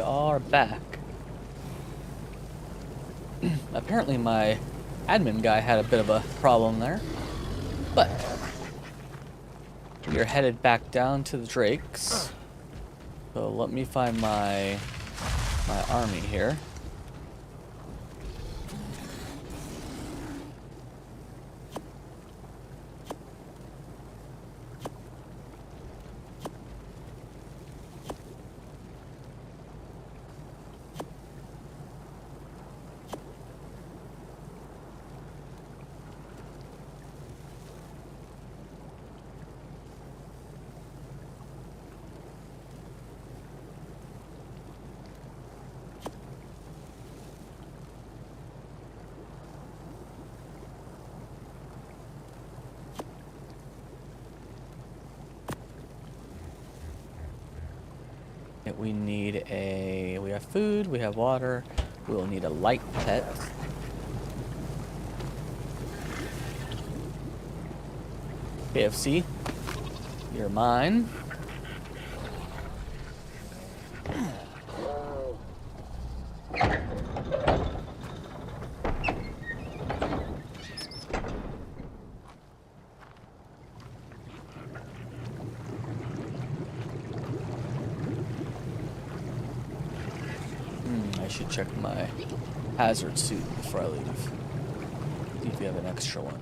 are back. Apparently my admin guy had a bit of a problem there. But we are headed back down to the Drakes. So let me find my army here. We have food, we have water, we will need a light pet. KFC, you're mine. I should check my hazard suit before I leave. See if we have an extra one.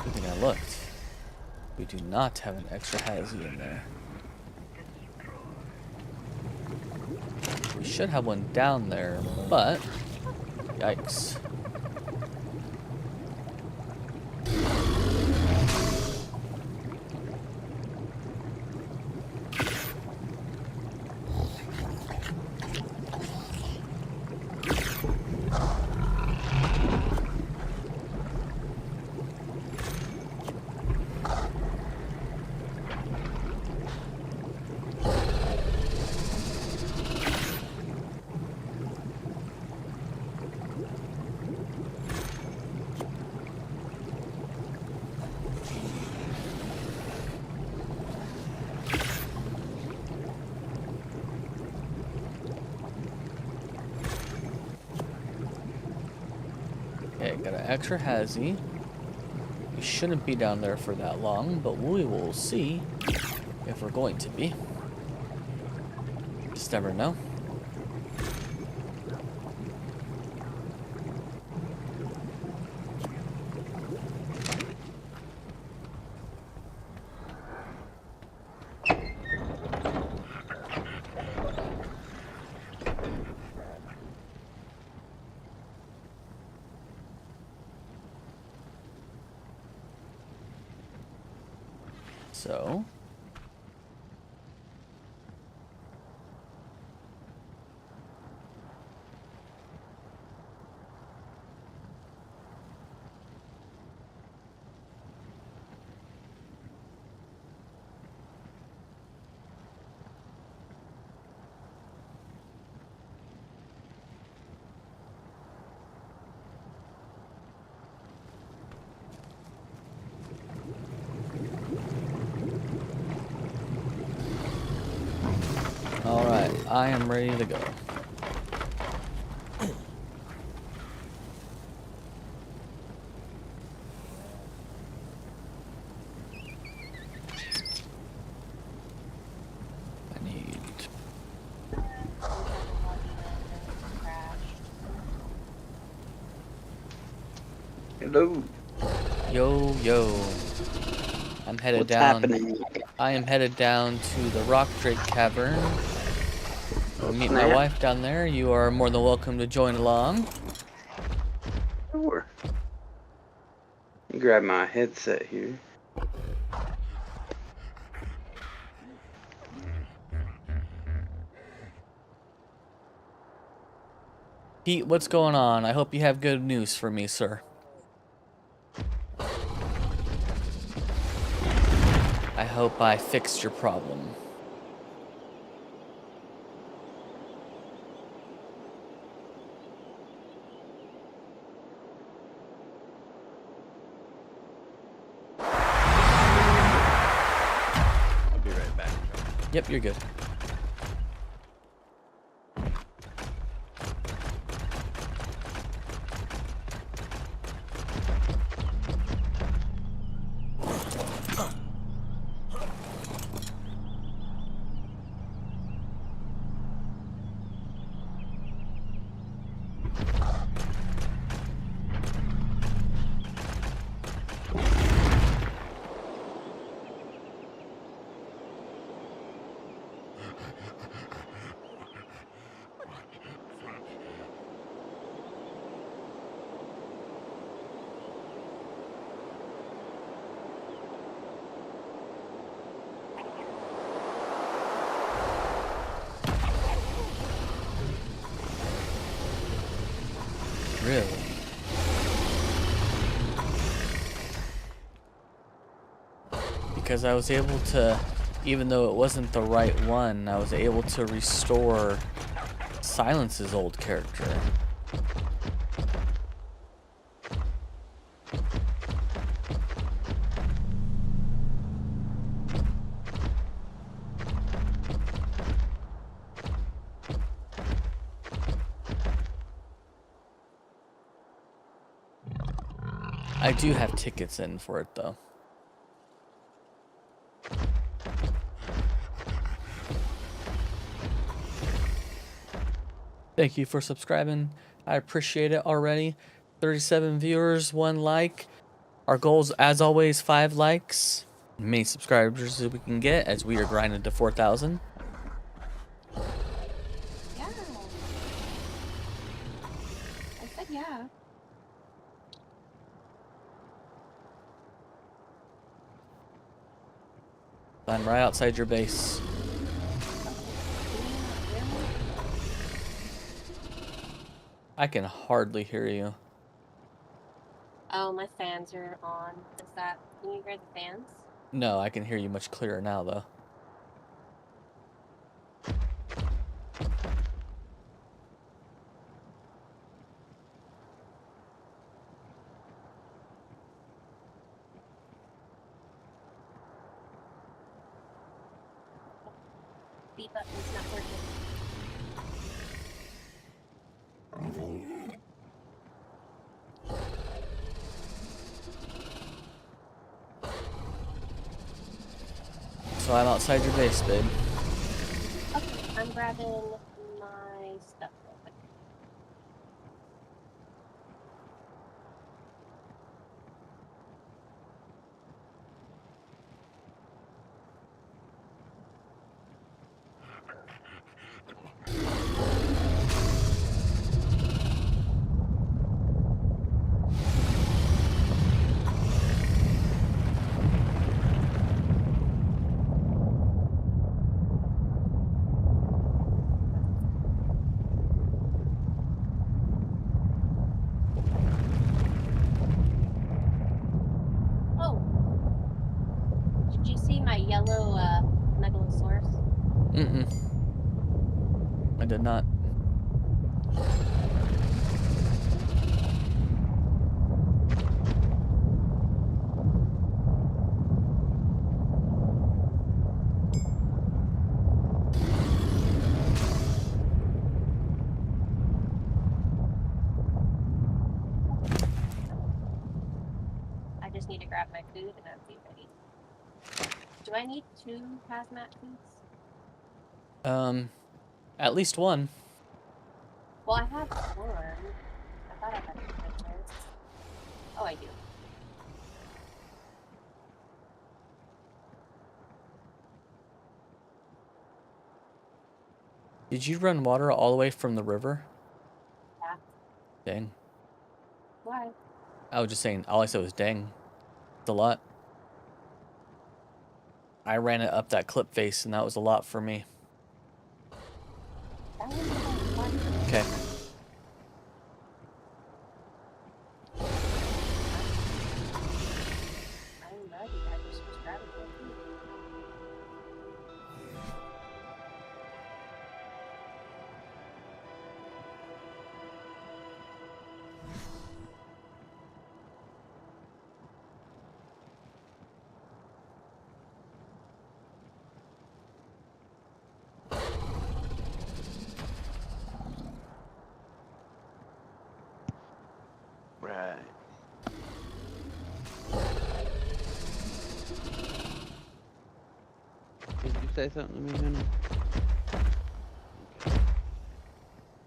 Good thing I looked. We do not have an extra hazy in there. We should have one down there, but yikes. Okay, got an extra hazy. We shouldn't be down there for that long, but we will see if we're going to be. Just never know. So, alright, I am ready to go. I need... Hello. Yo, yo. I'm headed What's down. happening? I am headed down to the Rock Drake cavern. I'll meet my Yeah. wife down there. You are more than welcome to join along. Sure. Let me grab my headset here. Pete, what's going on? I hope you have good news for me, sir. I hope I fixed your problem. Yep, you're good. Really? Because I was able to, even though it wasn't the right one, I was able to restore Silence's old character. I do have tickets in for it though. Thank you for subscribing. I appreciate it already. 37 viewers, 1 like. Our goals, as always, 5 likes. Many subscribers as we can get as we are grinding to 4,000. Yeah. I said yeah. I'm right outside your base. I can hardly hear you. Oh, my fans are on. Is that, can you hear the fans? No, I can hear you much clearer now though. B button's not working. So I'm outside your base, babe. Okay, I'm grabbing my stuff real quick. Oh, did you see my yellow megalosaurus? Mm-mm. I did not. I just need to grab my food and I'll be ready. Do I need 2 hazmat suits? At least one. Well, I have one. I thought I had it right there. Oh, I do. Did you run water all the way from the river? Yeah. Dang. Why? I was just saying, all I said was dang. It's a lot. I ran it up that clip face and that was a lot for me. That wasn't very fun. Okay. I'm ready. I just was grabbing my food. say something to me, honey? Okay.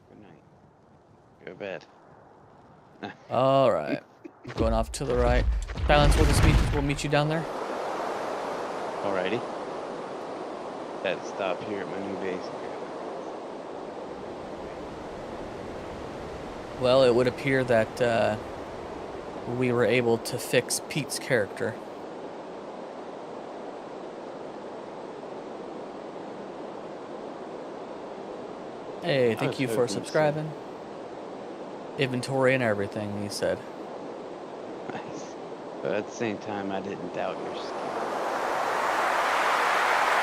Good night. Go to bed. All right. Going off to the right. Silence, we'll meet you down there. Alrighty. Had to stop here at my new base. Well, it would appear that we were able to fix Pete's character. Hey, thank you for subscribing. Inventory and everything, he said. Nice. But at the same time, I didn't doubt your skill.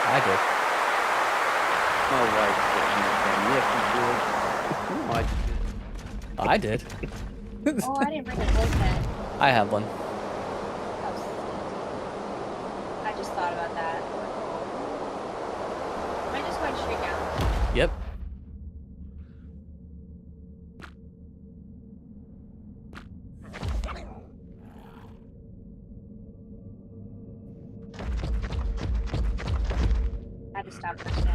I did. My wife said, yes, you did. No, I did. Oh, I didn't bring a toy set. I have one. Oh, I just thought about that. Am I just going straight down? Yep. I had to stop for a second.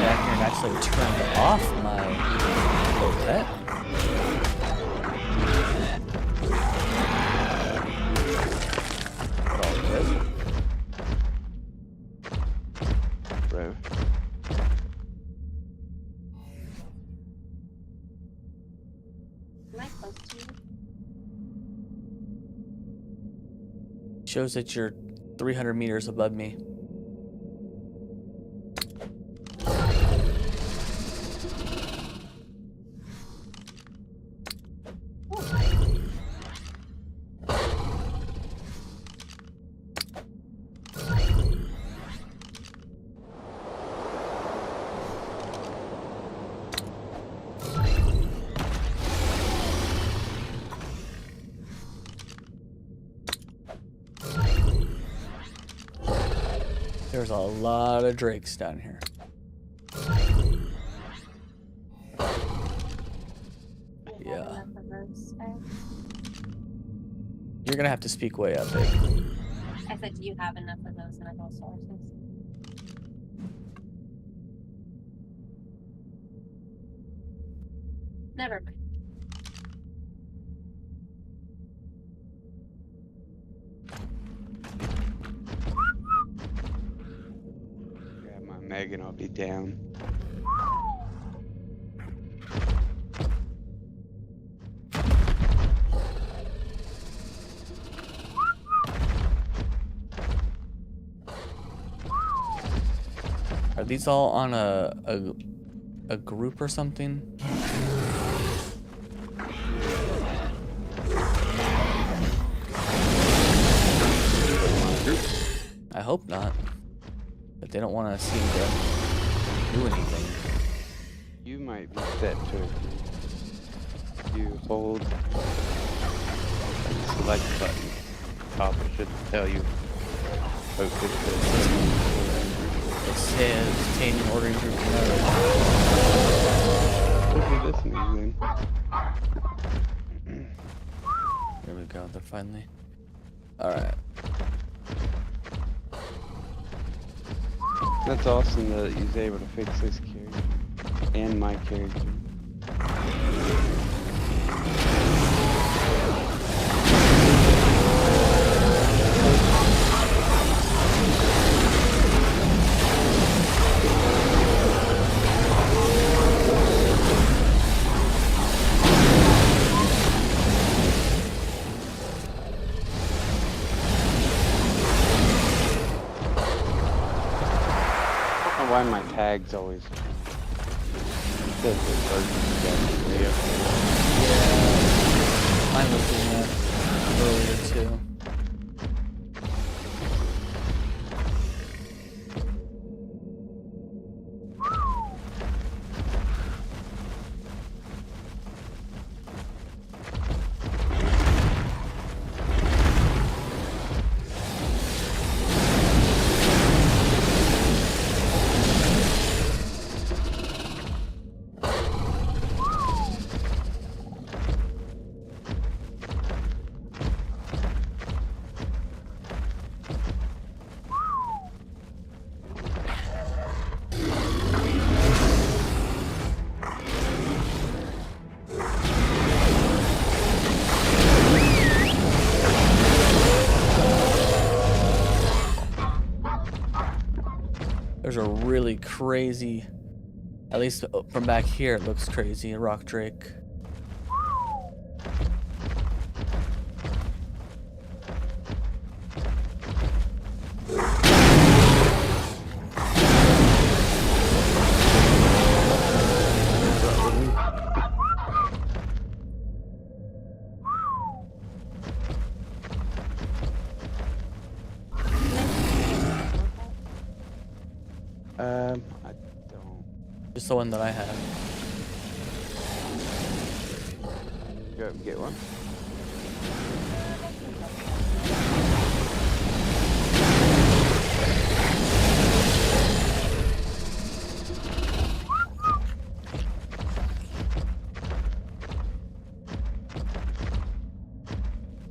Back here and actually turned off my little pet. But all good. Bro. Am I close to you? Shows that you're 300 meters above me. There's a lot of drakes down here. Yeah. You're gonna have to speak way up, babe. I said, do you have enough of those mineral sources? Never mind. Grab my Meg and I'll be down. Are these all on a group or something? I hope not. But they don't want to seem to do anything. You might be set to it. You hold the select button. Top should tell you. Focus It says obtaining ordering group mode. What does this mean then? There we go, they're finally. Alright. That's awesome that he's able to fix this character. And my character. Why my tags always says the version Yeah. Mine was doing that earlier too. There's a really crazy, at least from back here, it looks crazy, a rock drake. I don't. Just the one that I have. Go up and get one.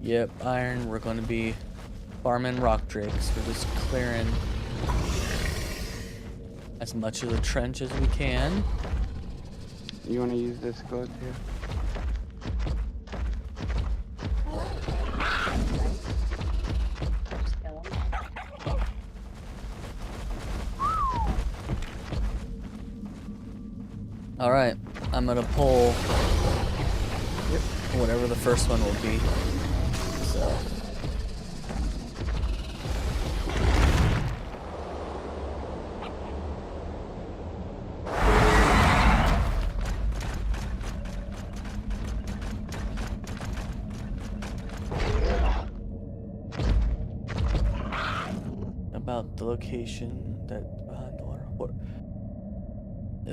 Yep, iron. We're going to be farming rock drakes. We're just clearing as much of the trench as we can. You want to use this glove here? Just kill 'em. All right, I'm gonna pull whatever the first one will be. So. About the location that behind the water. What?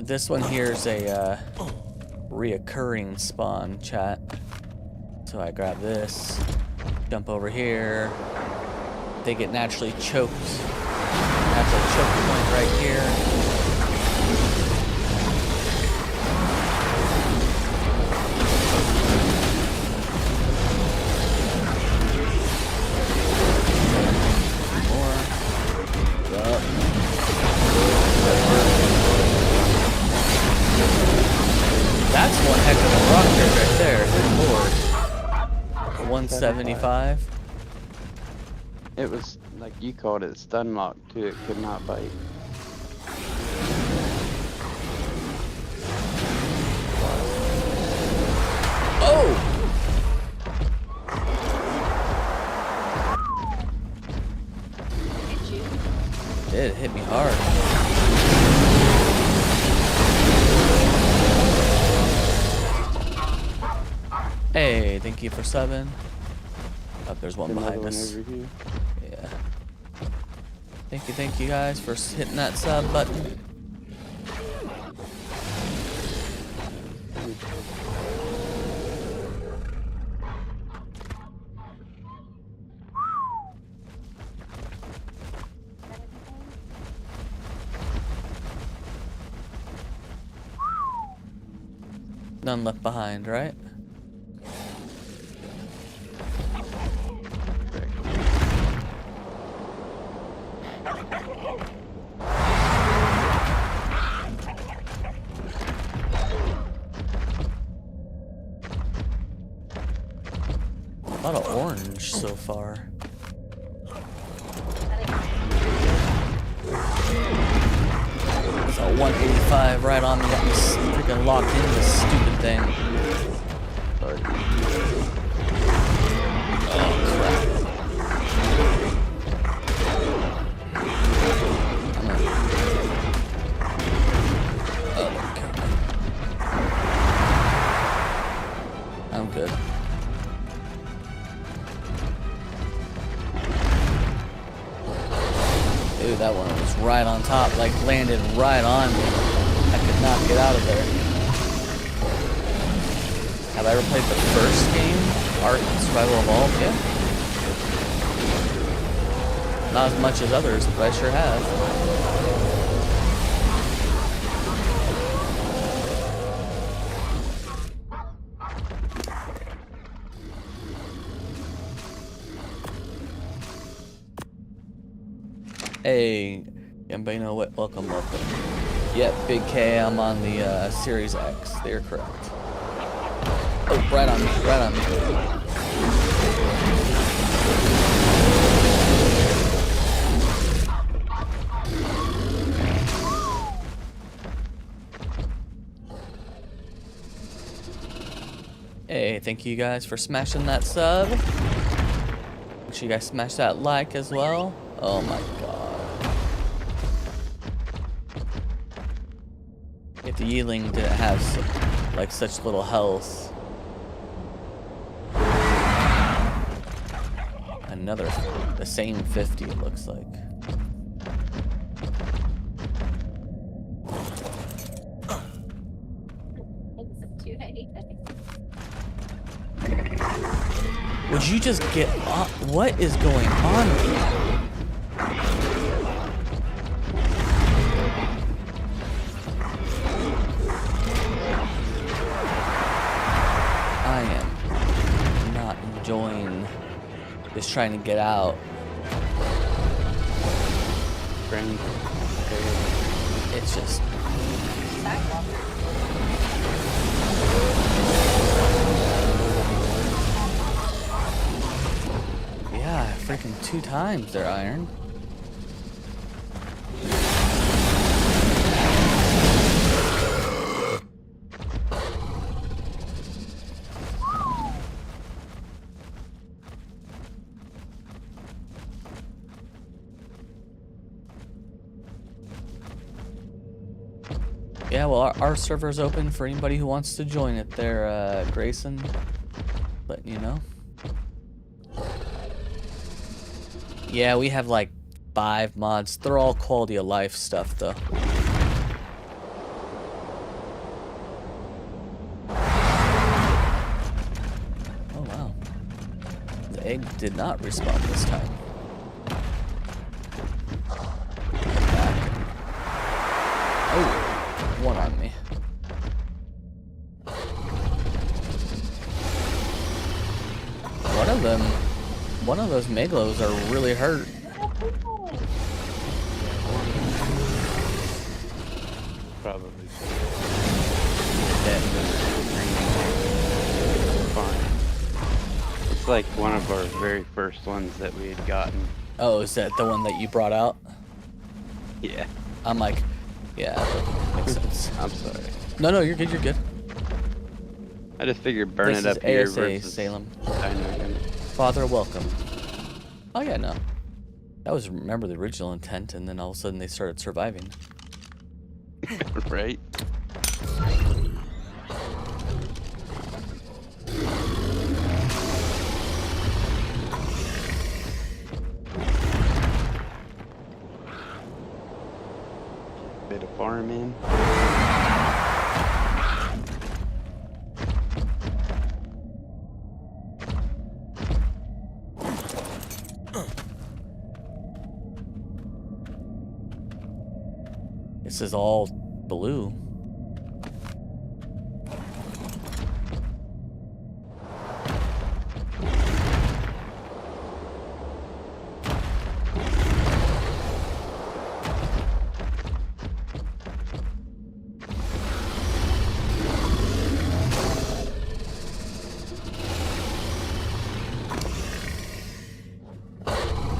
This one here is a reoccurring spawn, chat. So I grab this, jump over here. They get naturally choked. Natural choke point right here. That's one heck of a rock drake right there. Good lord. 175. It was like you called it, stun lock too. It could not bite. Oh! Hit you. It hit me hard. Hey, thank you for subbing. Oh, there's one Another behind one us. over here. Yeah. Thank you guys for hitting that sub button. None left behind, right? A lot of orange so far. It's a 185 right on me. Got me freaking locked into this stupid thing. Sorry. Oh crap. I'm good. Dude, that one was right on top, like landed right on me. I could not get out of there. Have I ever played the first game? Ark Survival Evolved? Yeah. Not as much as others, but I sure have. Hey, Gambino, welcome. Yep, Big K, I'm on the Series X. They're correct. Oh, right on me, right on me. Hey, thank you guys for smashing that sub. Make sure you guys smash that like as well. Oh my god. If the Yeeling didn't have like such little health. Another, the same 50 it looks like. It's 290. Would you just get on? What is going on here? I am not enjoying this trying to get out. Friend. It's just Sidewalk. yeah, freaking 2 times their iron. Yeah, well, our server's open for anybody who wants to join it there, Grayson. Letting you know. Yeah, we have like 5 mods. They're all quality of life stuff, though. Oh, wow. The egg did not respawn this time. Oh, one on me. One of those Meglos are really hurt. Probably. Dead. Fine. It's like one of our very first ones that we had gotten. Oh, is that the one that you brought out? Yeah. I'm like, yeah, that makes sense. I'm sorry. No, you're good, you're good. I just figured burn This it up is here ASA versus Salem. dino unit. Father, welcome. Oh yeah, no. That was, remember, the original intent, and then all of a sudden they started surviving. Right? Bit of farming. This is all blue.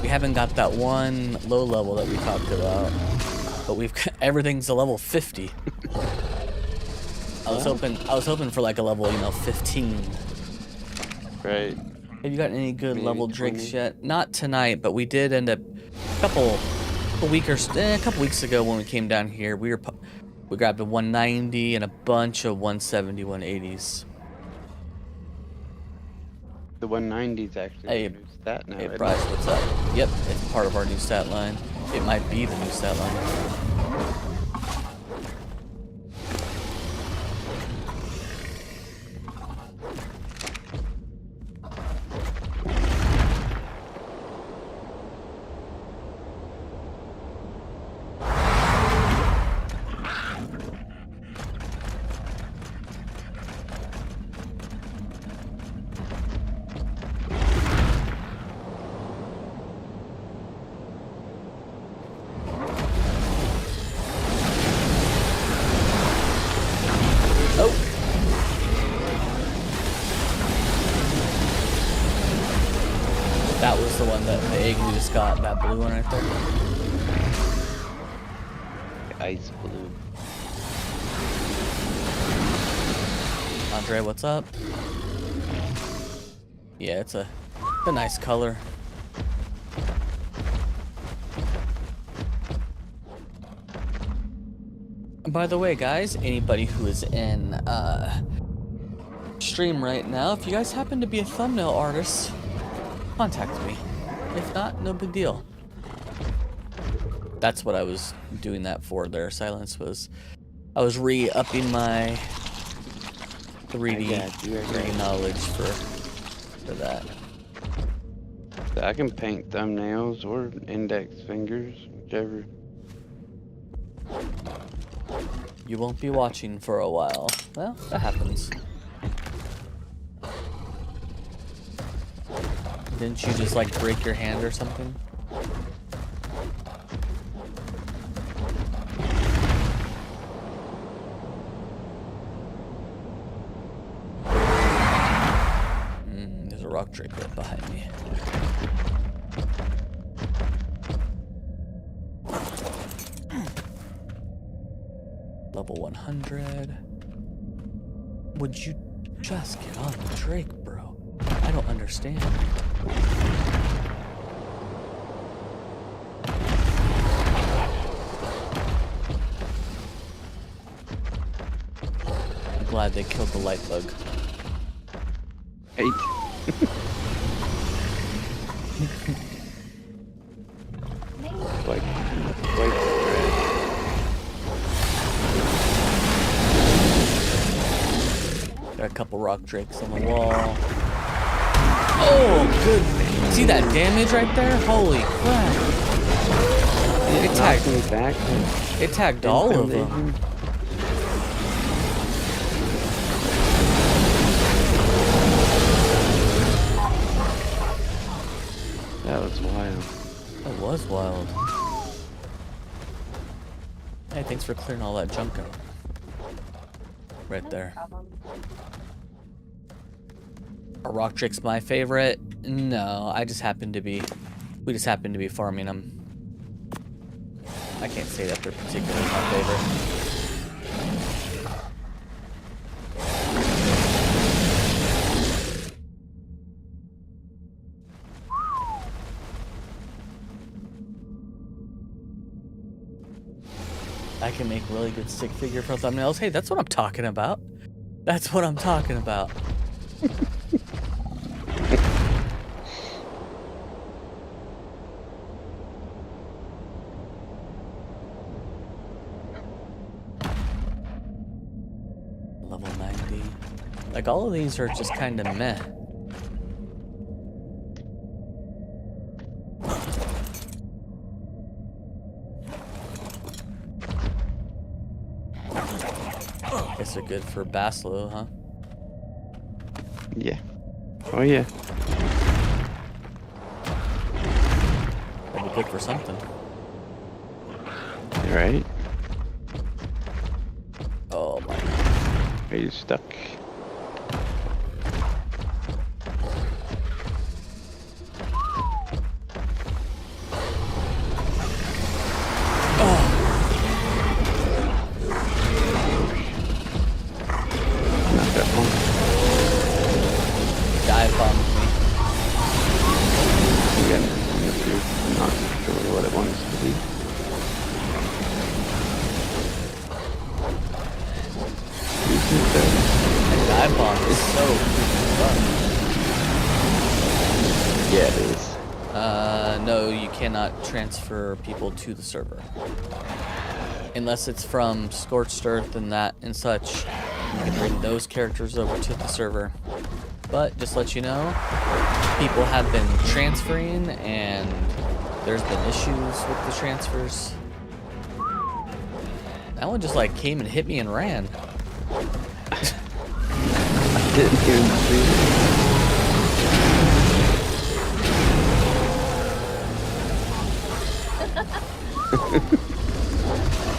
We haven't got that one low level that we talked about. But we've everything's a level 50. I was hoping for like a level, 15. Right. Have you gotten any good Maybe level 20? drinks yet? Not tonight, but we did end up a couple weeks ago when we came down here. We grabbed a 190 and a bunch of 170, 180s. The 190's actually Hey, a new stat now. Hey isn't Bryce, it? what's up? Yep, it's part of our new stat line. It might be the new stat line. That was the one that the egg we just got, that blue one right there. Ice blue. Andre, what's up? Yeah, it's a nice color. And by the way, guys, anybody who is in stream right now, if you guys happen to be a thumbnail artist, contact me. If not, no big deal. That's what I was doing that for there. Silence was, I was re-upping my 3D knowledge for that. I can paint thumbnails or index fingers, whichever. You won't be watching for a while. Well, that happens. Didn't you just like break your hand or something? There's a rock drake right behind me. Level 100. Would you just get on the drake, bro? I don't understand. I'm glad they killed the light bug. 8. Like, Got a couple rock drakes on the wall. Oh, good. See that damage right there? Holy crap. It tagged me back. It tagged all of them. That was wild. That was wild. Hey, thanks for clearing all that junk out. Right there. Are rock drake's my favorite? No, we just happen to be farming them. I can't say that they're particularly my favorite. I can make really good stick figure for thumbnails. Hey, that's what I'm talking about. That's what I'm talking about. Level 90. Like, all of these are just kind of meh. Guess they're good for Baslo, huh? Yeah. Oh yeah. That'd be good for something. Right? Oh my. Are you stuck? Not that one. Dive bombed me. Again, if you're not sure what it wants to be. That dive bomb is so fun. Yeah, it is. No, you cannot transfer people to the server. Unless it's from Scorched Earth and that and such. You can bring those characters over to the server. But just to let you know, people have been transferring and there's been issues with the transfers. That one just like came and hit me and ran. I didn't even see it.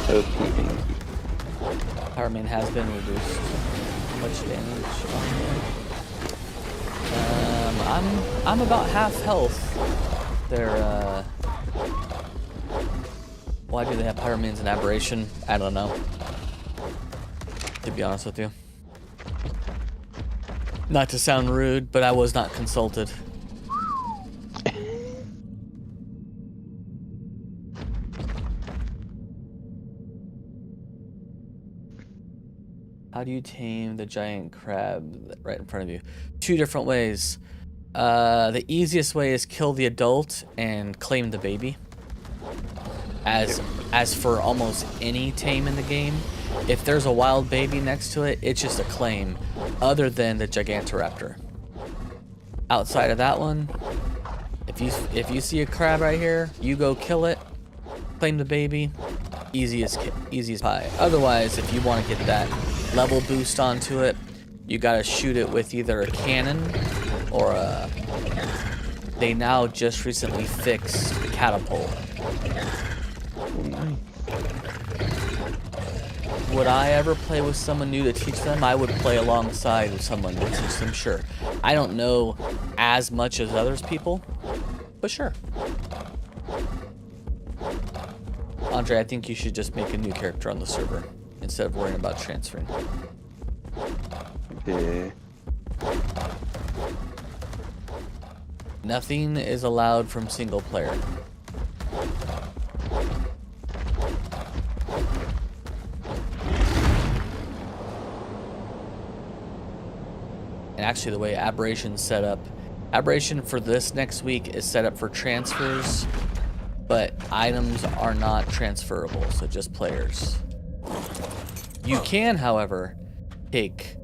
So keeping. Power main has been reduced. Much damage on there. I'm about half health. They're why do they have Power mains and Aberration? I don't know. To be honest with you. Not to sound rude, but I was not consulted. How do you tame the giant crab right in front of you? 2 different ways. The easiest way is kill the adult and claim the baby. As for almost any tame in the game, if there's a wild baby next to it, it's just a claim, other than the Gigantoraptor. Outside of that one, if you see a crab right here, you go kill it, claim the baby, easy as pie. Otherwise, if you want to get that level boost onto it, you gotta shoot it with either a cannon or a... They now just recently fixed the catapult. Would I ever play with someone new to teach them? I would play alongside with someone to teach them, sure. I don't know as much as others people, but sure. Andre, I think you should just make a new character on the server instead of worrying about transferring. Yeah. Nothing is allowed from single player. And actually the way Aberration's set up, Aberration for this next week is set up for transfers, but items are not transferable, so just players. You can, however, take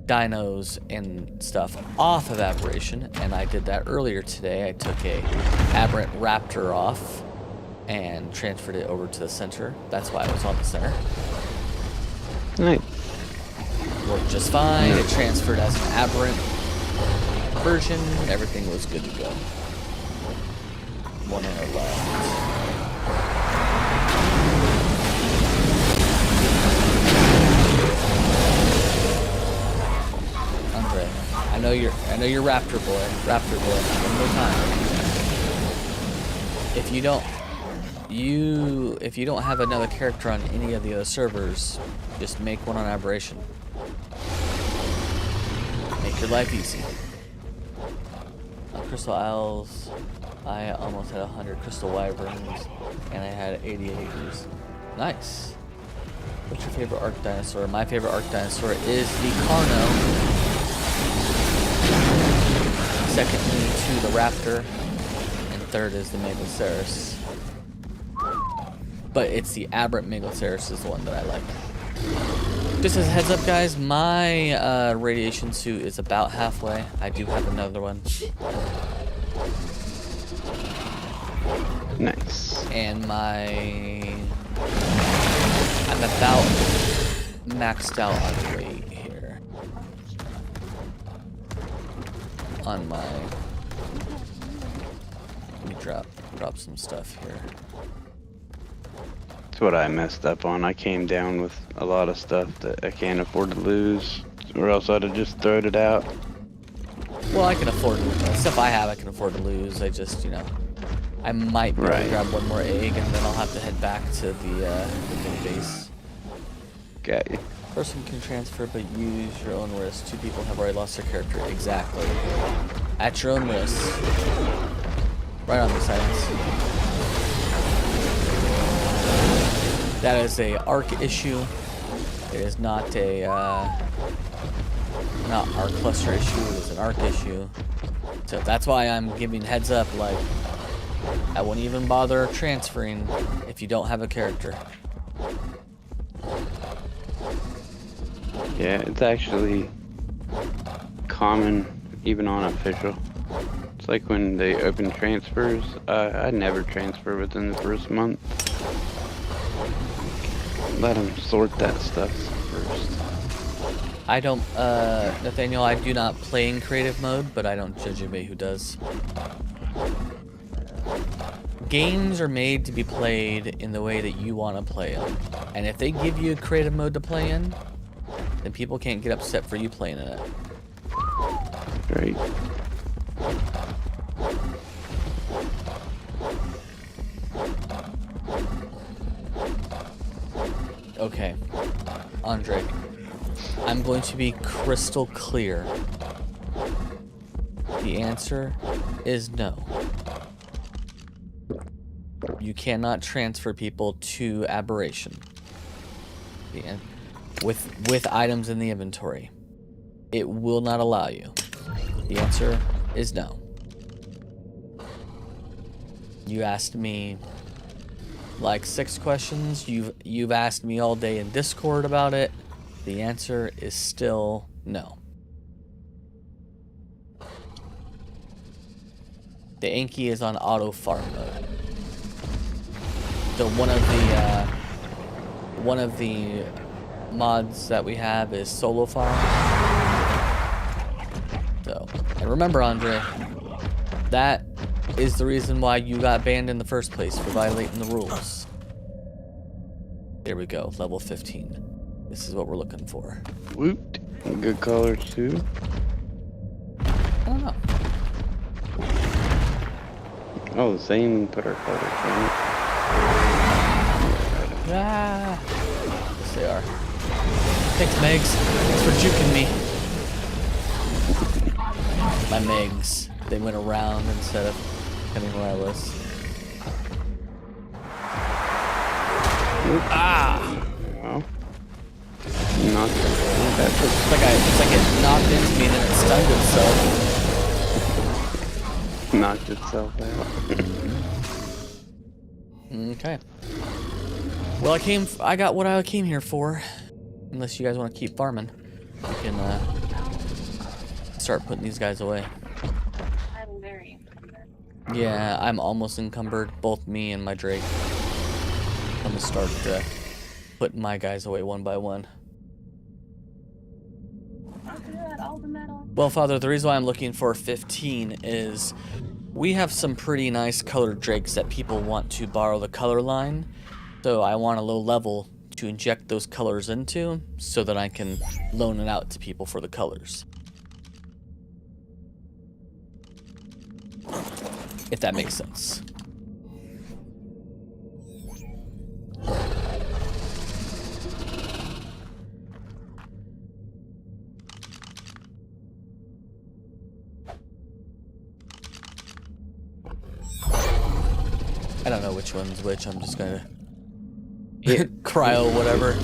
dinos and stuff off of Aberration, and I did that earlier today. I took a aberrant raptor off and transferred it over to the center. That's why I was on the center. Nice. Worked just fine. It transferred as an aberrant version. Everything was good to go. 1 hour left. Andre, I know you're Raptor boy. Raptor boy. One more time. If you don't have another character on any of the other servers, just make one on Aberration. Make your life easy. On Crystal Isles, I almost had 100 crystal wyverns, and I had 88 acres. Nice. What's your favorite Ark dinosaur? My favorite Ark dinosaur is the Carno. Secondly to the Raptor, and third is the Megaloceros. But it's the aberrant Megaloceros is the one that I like. Just as a heads up, guys, my radiation suit is about halfway. I do have another one. Nice. And I'm about maxed out on weight here. On my, let me drop some stuff here. That's what I messed up on. I came down with a lot of stuff that I can't afford to lose, or else I'd have just thrown it out. Well, I can afford to, stuff I have I can afford to lose. I just, I might be able to grab one more egg, and then I'll have to head back to the main base. Got you. Person can transfer, but use your own risk. 2 people have already lost their character. Exactly. At your own risk. Right on the science. That is a Ark issue. It is not a not Ark cluster issue. It's an Ark issue. So that's why I'm giving heads up. Like, I wouldn't even bother transferring if you don't have a character. Yeah, it's actually common, even on official. It's like when they open transfers, I never transfer within the first month. Let them sort that stuff first. I don't, Nathaniel, I do not play in creative mode, but I don't judge anybody who does. Games are made to be played in the way that you want to play them. And if they give you a creative mode to play in, then people can't get upset for you playing in it. Right. Okay, Andre, I'm going to be crystal clear. The answer is no. You cannot transfer people to Aberration. With items in the inventory. It will not allow you. The answer is no. You asked me like 6 questions. You've asked me all day in Discord about it. The answer is still no. The Anki is on auto farm mode. So one of the mods that we have is solo farm. So, and remember, Andre, that is the reason why you got banned in the first place, for violating the rules. There we go, level 15. This is what we're looking for. Woot. Good colors too. I don't know. Oh, the same color colors, right? Ah, yes they are. Thanks, Megs. Thanks for juking me. My Megs. They went around instead of coming where I was. Ah! Wow. Knocked it. It's like it knocked into me and then it stunned itself. Knocked itself out. Okay. Well, I got what I came here for. Unless you guys want to keep farming, we can start putting these guys away. I'm very encumbered. Yeah, I'm almost encumbered. Both me and my Drake. I'm gonna start putting my guys away one by one. Oh, good, all the metal. Well, Father, the reason why I'm looking for 15 is we have some pretty nice colored Drakes that people want to borrow the color line. So I want a low level to inject those colors into so that I can loan it out to people for the colors. If that makes sense. I don't know which one's which. I'm just gonna cryo whatever.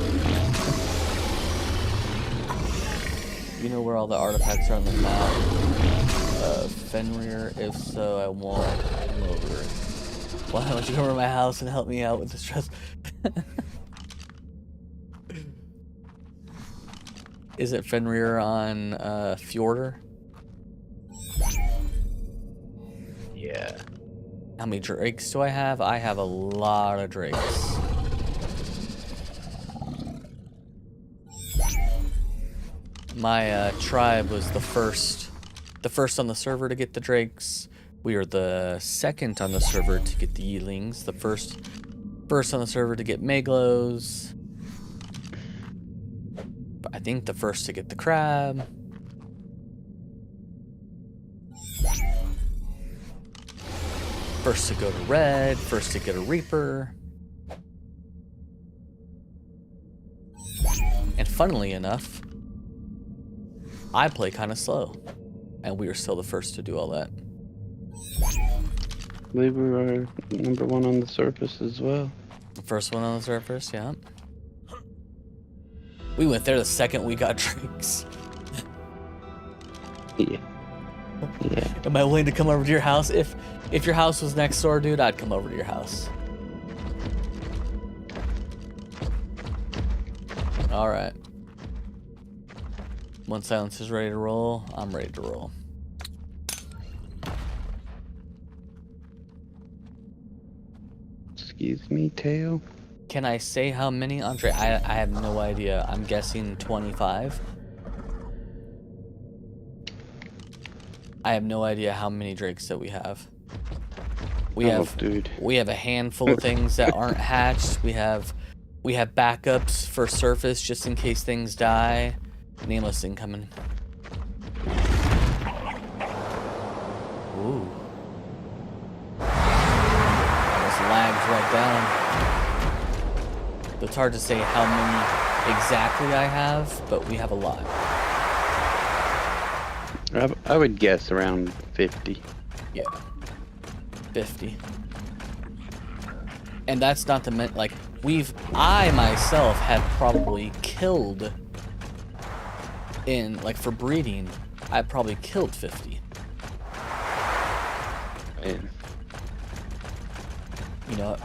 You know where all the artifacts are on the map? Fenrir. If so, I won't come over. Why don't you come over to my house and help me out with the stress? Is it Fenrir on Fjordur? Yeah. How many Drakes do I have? I have a lot of Drakes. My tribe was the first on the server to get the Drakes. We are the second on the server to get the Yeelings. The first on the server to get Meglos. I think the first to get the Crab. First to go to Red. First to get a Reaper. And funnily enough, I play kind of slow, and we are still the first to do all that. I believe we were number 1 on the surface as well. The first one on the surface, yeah. We went there the second we got Drakes. Yeah. Yeah. Am I willing to come over to your house? If your house was next door, dude, I'd come over to your house. All right. Once Silence is ready to roll, I'm ready to roll. Excuse me, Teo. Can I say how many, Andre? I have no idea. I'm guessing 25. I have no idea how many Drakes that we have. We have a handful of things that aren't hatched. We have backups for surface just in case things die. Nameless incoming. Ooh. Almost lagged right down. It's hard to say how many exactly I have, but we have a lot. I would guess around 50. Yeah. 50. And that's not to mention, like, I myself have probably killed in, like, for breeding, I probably killed 50. And You know,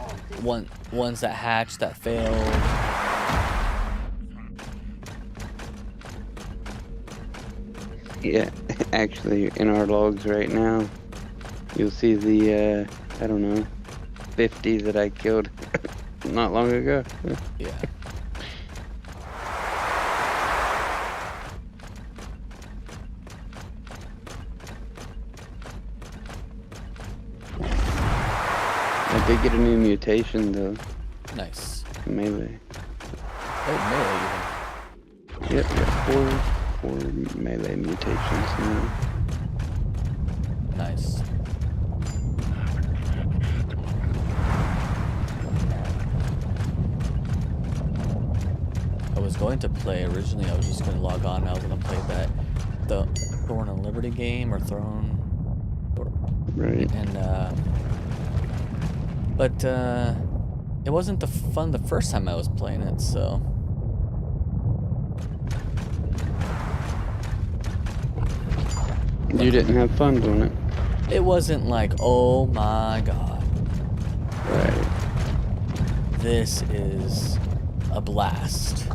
ones that hatched, that failed. yeah, actually, in our logs right now, you'll see the, I don't know, 50 that I killed not long ago. Yeah. I did get a new mutation though, Nice. melee. Oh, melee even. Yep, got four melee mutations now. Nice. I was going to play originally. I was just going to log on. I was going to play the Thorn and Liberty game or Throne. Right. And but it wasn't fun the first time I was playing it, so. You didn't have fun doing it. It wasn't like, oh my god, Right. this is a blast.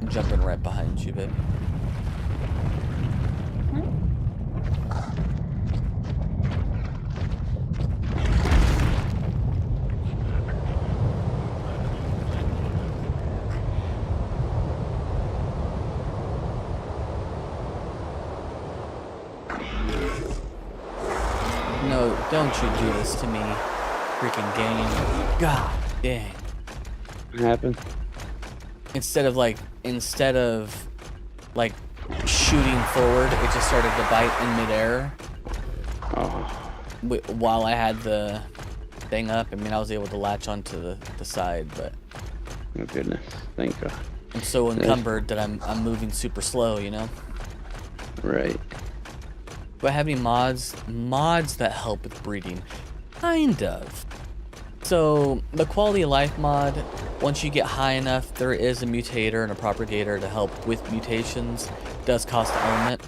I'm jumping right behind you, babe. No, don't you do this to me, freaking game. God dang. What happened? Instead of like shooting forward, it just started to bite in midair. Oh, While I had the thing up. I mean, I was able to latch onto the side, but oh goodness. Thank God. I'm so encumbered that I'm moving super slow, you know? Right. Do I have any mods that help with breeding? Kind of. So the quality of life mod, once you get high enough, there is a mutator and a propagator to help with mutations. It does cost an element,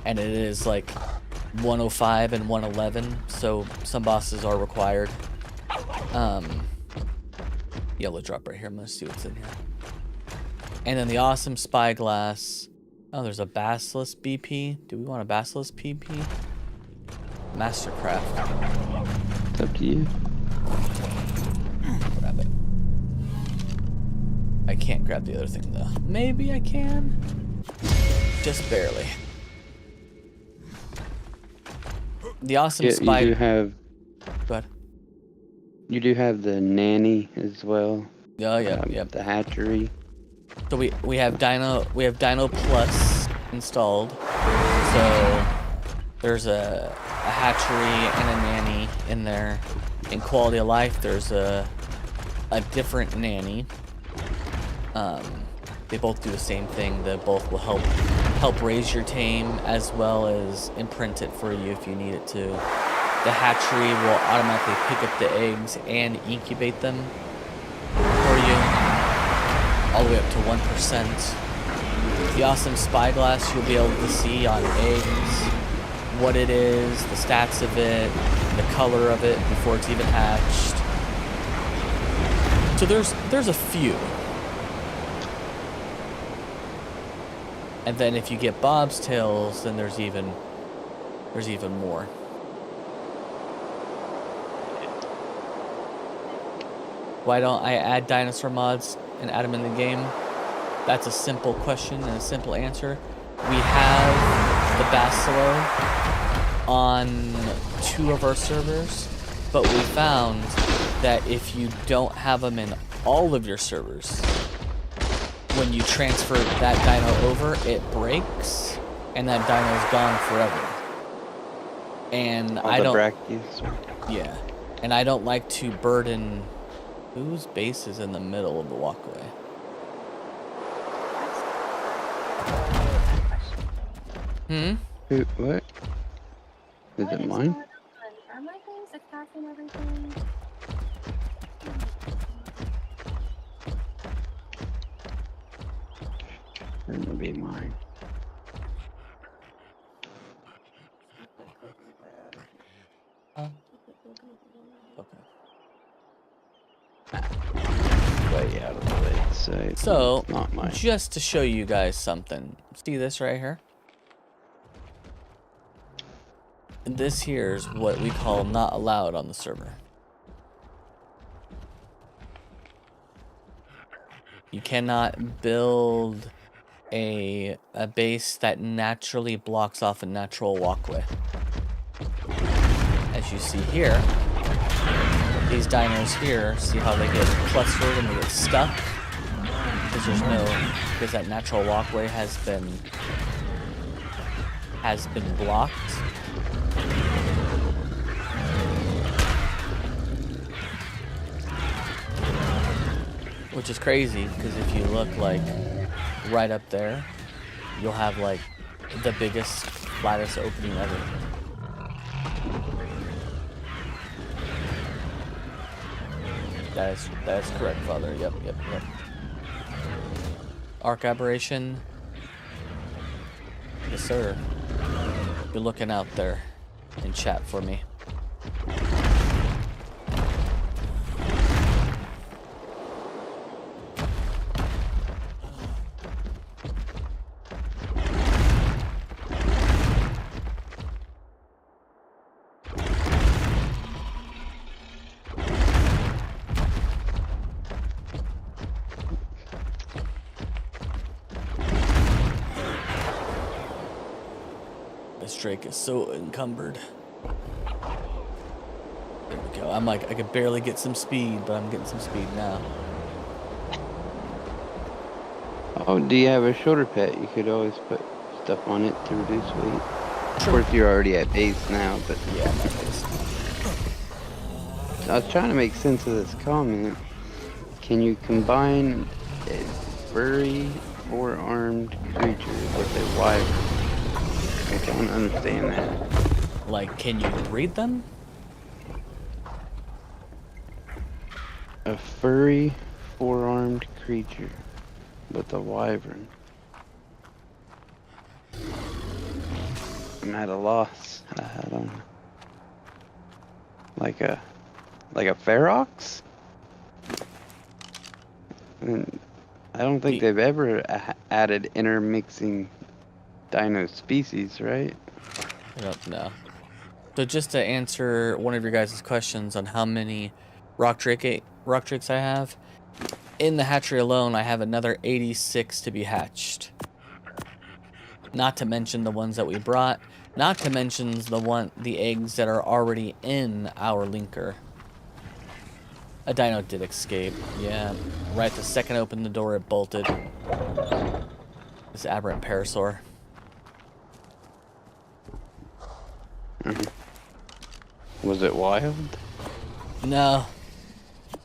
and it is like 105 and 111, so some bosses are required. Yellow drop right here. I'm gonna see what's in here. And then the awesome spyglass. Oh, there's a basilisk BP. Do we want a basilisk PP? Mastercraft. It's up to you. Grab it. I can't grab the other thing though. Maybe I can. Just barely. The awesome Yeah, spy. you do have. Go ahead. You do have the nanny as well. Oh yeah, yeah. The hatchery. So we have Dino Plus installed. So there's a hatchery and a nanny in there. In quality of life, there's a different nanny. They both do the same thing. They both will help raise your tame as well as imprint it for you if you need it to. The hatchery will automatically pick up the eggs and incubate them for you, all the way up to 1%. The awesome spyglass, you'll be able to see on eggs what it is, the stats of it, the color of it before it's even hatched. So there's a few. And then if you get Bob's tails, then there's even more. Why don't I add dinosaur mods and add them in the game? That's a simple question and a simple answer. We have the Basilo on 2 of our servers, but we found that if you don't have them in all of your servers, when you transfer that dino over, it breaks, and that dino's gone forever. And All I the don't. brackies. Yeah, and I don't like to burden. Whose base is in the middle of the walkway? Hmm? What? Is What it is mine? going on? Are my things attacking everything? Shouldn't be mine. Okay. Way out of the way, so So, it's not mine. just to show you guys something. See this right here? This here is what we call not allowed on the server. You cannot build a base that naturally blocks off a natural walkway. As you see here, these dinos here, see how they get clustered and they get stuck? Because because that natural walkway has been blocked. Which is crazy, because if you look like right up there, you'll have like the biggest, flattest opening ever. That is correct, Father. Yep. Ark Aberration. Yes, sir. You're looking out there in chat for me. This Drake is so encumbered. There we go. I'm like, I could barely get some speed, but I'm getting some speed now. Oh, do you have a shoulder pad? You could always put stuff on it to reduce weight. Of Sure. course, you're already at base now, but Yeah, I'm at base. I was trying to make sense of this comment. Can you combine a furry, four-armed creature with a wyvern? I don't understand that. Like, can you breed them? A furry, four-armed creature with a wyvern. I'm at a loss. I don't know. Like a ferox? And I don't think they've ever added intermixing dino species, right? I don't know. So just to answer one of your guys' questions on how many rock drakes I have, in the hatchery alone, I have another 86 to be hatched. Not to mention the ones that we brought. Not to mention the eggs that are already in our linker. A dino did escape. Yeah, right the second I opened the door, it bolted. This aberrant parasaur. Was it wild? No.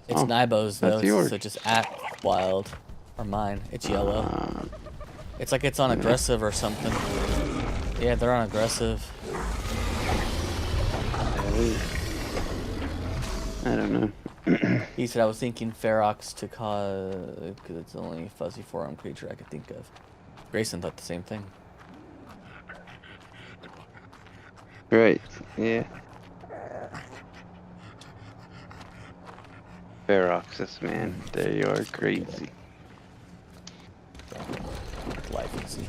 It's Oh, Nibo's though, that's yours. so just act wild. Or mine. It's yellow. It's like it's on aggressive or something. Yeah, they're on aggressive. I don't know. He said I was thinking Ferox to cause, because it's the only fuzzy four-armed creature I could think of. Grayson thought the same thing. Right, yeah. Feroxes, man. They are crazy. Life easy.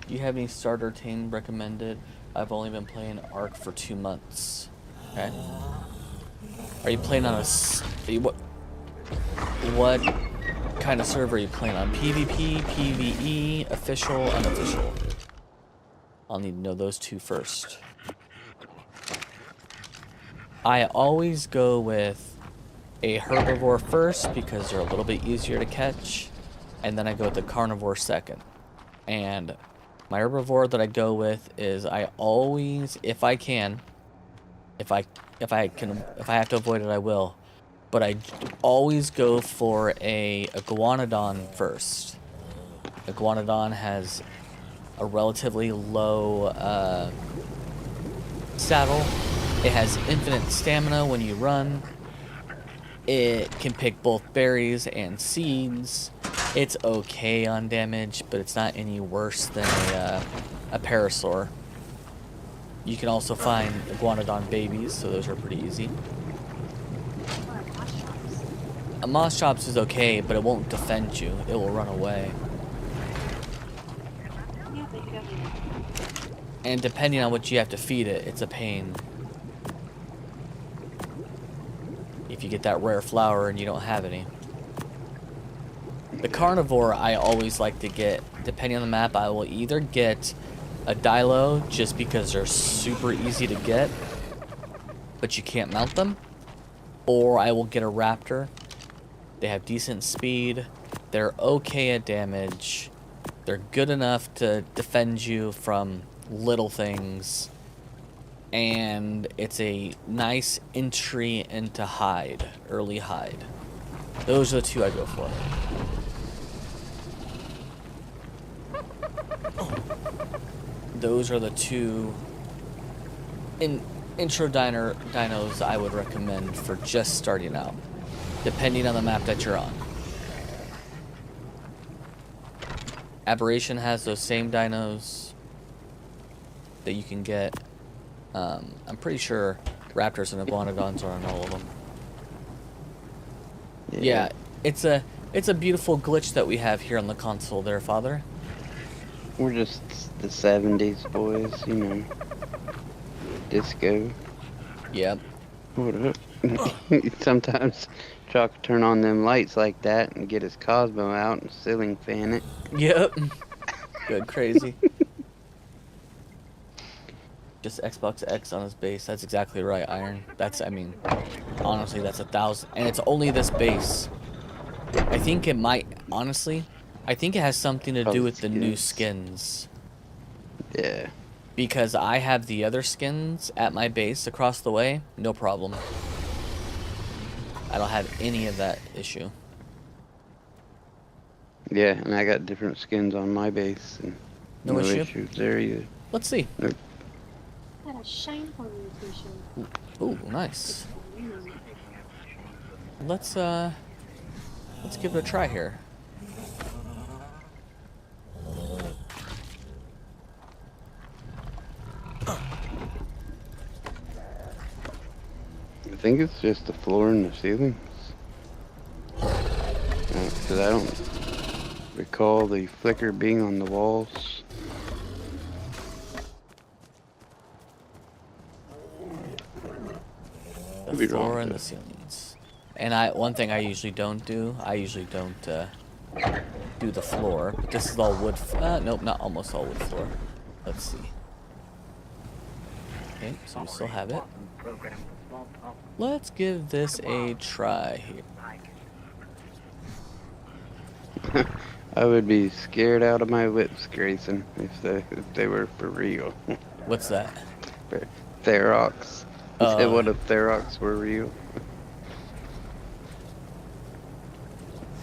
Do you have any starter team recommended? I've only been playing Ark for 2 months. Okay. Are you playing on what kind of server are you playing on? PvP, PvE, official, unofficial? I'll need to know those two first. I always go with a herbivore first because they're a little bit easier to catch, and then I go with the carnivore second. And my herbivore that I go with is I always, if I have to avoid it, I will. but I always go for a iguanodon first. Iguanodon has a relatively low saddle. It has infinite stamina when you run. It can pick both berries and seeds. It's okay on damage, but it's not any worse than a parasaur. You can also find iguanodon babies, so those are pretty easy. A moss chops is okay, but it won't defend you. It will run away. And depending on what you have to feed it, it's a pain. If you get that rare flower and you don't have any. The carnivore I always like to get, depending on the map, I will either get a dilo just because they're super easy to get, but you can't mount them, or I will get a raptor. They have decent speed, they're okay at damage, they're good enough to defend you from little things, and it's a nice entry into hide, early hide. Those are the two I go for. Those are the two intro dinos I would recommend for just starting out, depending on the map that you're on. Aberration has those same dinos that you can get. I'm pretty sure raptors and iguanodons are on all of them. Yeah, it's a beautiful glitch that we have here on the console there, Father. We're just the 70s boys, you know. Disco. Yep. What up? Sometimes Chuck turn on them lights like that and get his Cosmo out and ceiling fan it. Yep. Good crazy. Just Xbox X on his base. That's exactly right, Iron. I mean, honestly, that's 1,000. And it's only this base. I think it might, honestly, I think it has something to do with the new skins. Yeah. Because I have the other skins at my base across the way, no problem. I don't have any of that issue. Yeah, and I got different skins on my base, and no issue? issues there either. Let's see. Nope. Got a shine for you, Ooh, nice. Let's give it a try here. I think it's just the floor and the ceilings. Because I don't recall the flicker being on the walls. The floor and the ceilings. And one thing I usually don't do, do the floor. But this is all wood. Nope, not almost all wood floor. Let's see. Okay, so we still have it. Let's give this a try here. I would be scared out of my wits, Grayson, if they were for real. What's that? Therox. What if Therox were real?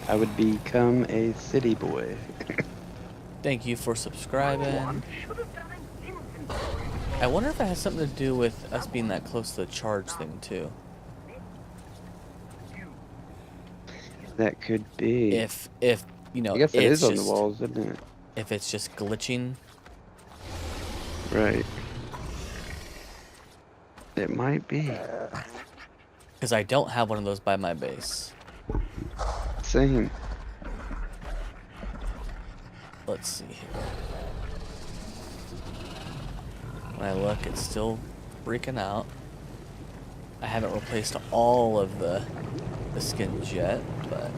I would become a city boy. Thank you for subscribing. I wonder if it has something to do with us being that close to the charge thing too. That could be. If you know, I guess it it's is on just, the walls, isn't it? If it's just glitching. Right. It might be. Because I don't have one of those by my base. Same. Let's see here. When I look, it's still freaking out. I haven't replaced all of the skins yet, but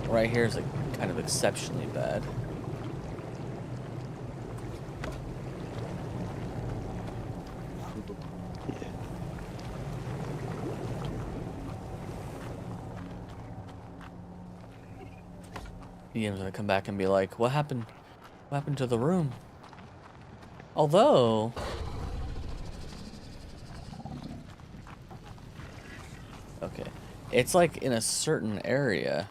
right here is kind of exceptionally bad. Ian's gonna come back and be like, what happened? What happened to the room? Although, Okay. It's like in a certain area.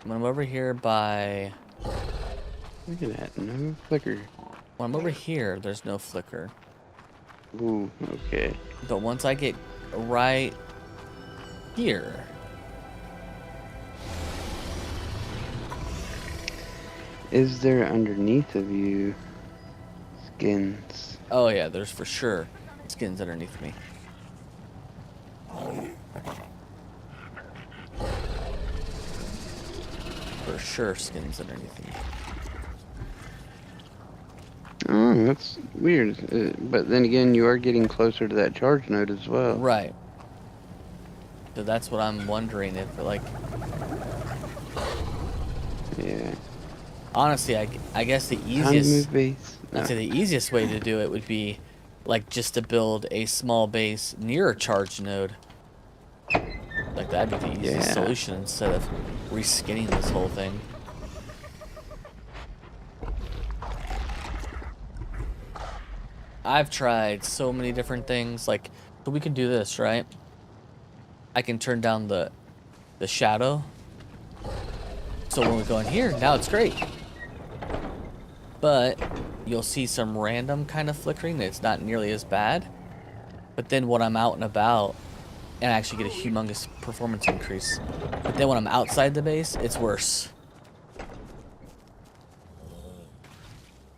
When I'm over here by... Look at that, no flicker. When I'm over here, there's no flicker. Ooh, okay. But once I get right here... Is there underneath of you skins? Oh yeah, there's for sure skins underneath me. For sure skins underneath me. Oh, that's weird. But then again, you are getting closer to that charge node as well. Right. So that's what I'm wondering if, like... Yeah. Honestly, I guess the Time to easiest... move base. I'd say the easiest way to do it would be, like, just to build a small base near a charge node. Like, that'd be the easiest solution instead of reskinning this whole thing. I've tried so many different things. Like, so we can do this, right? I can turn down the shadow. So when we go in here, now it's great. But you'll see some random kind of flickering. It's not nearly as bad. But then when I'm out and about, and I actually get a humongous performance increase. But then when I'm outside the base, it's worse.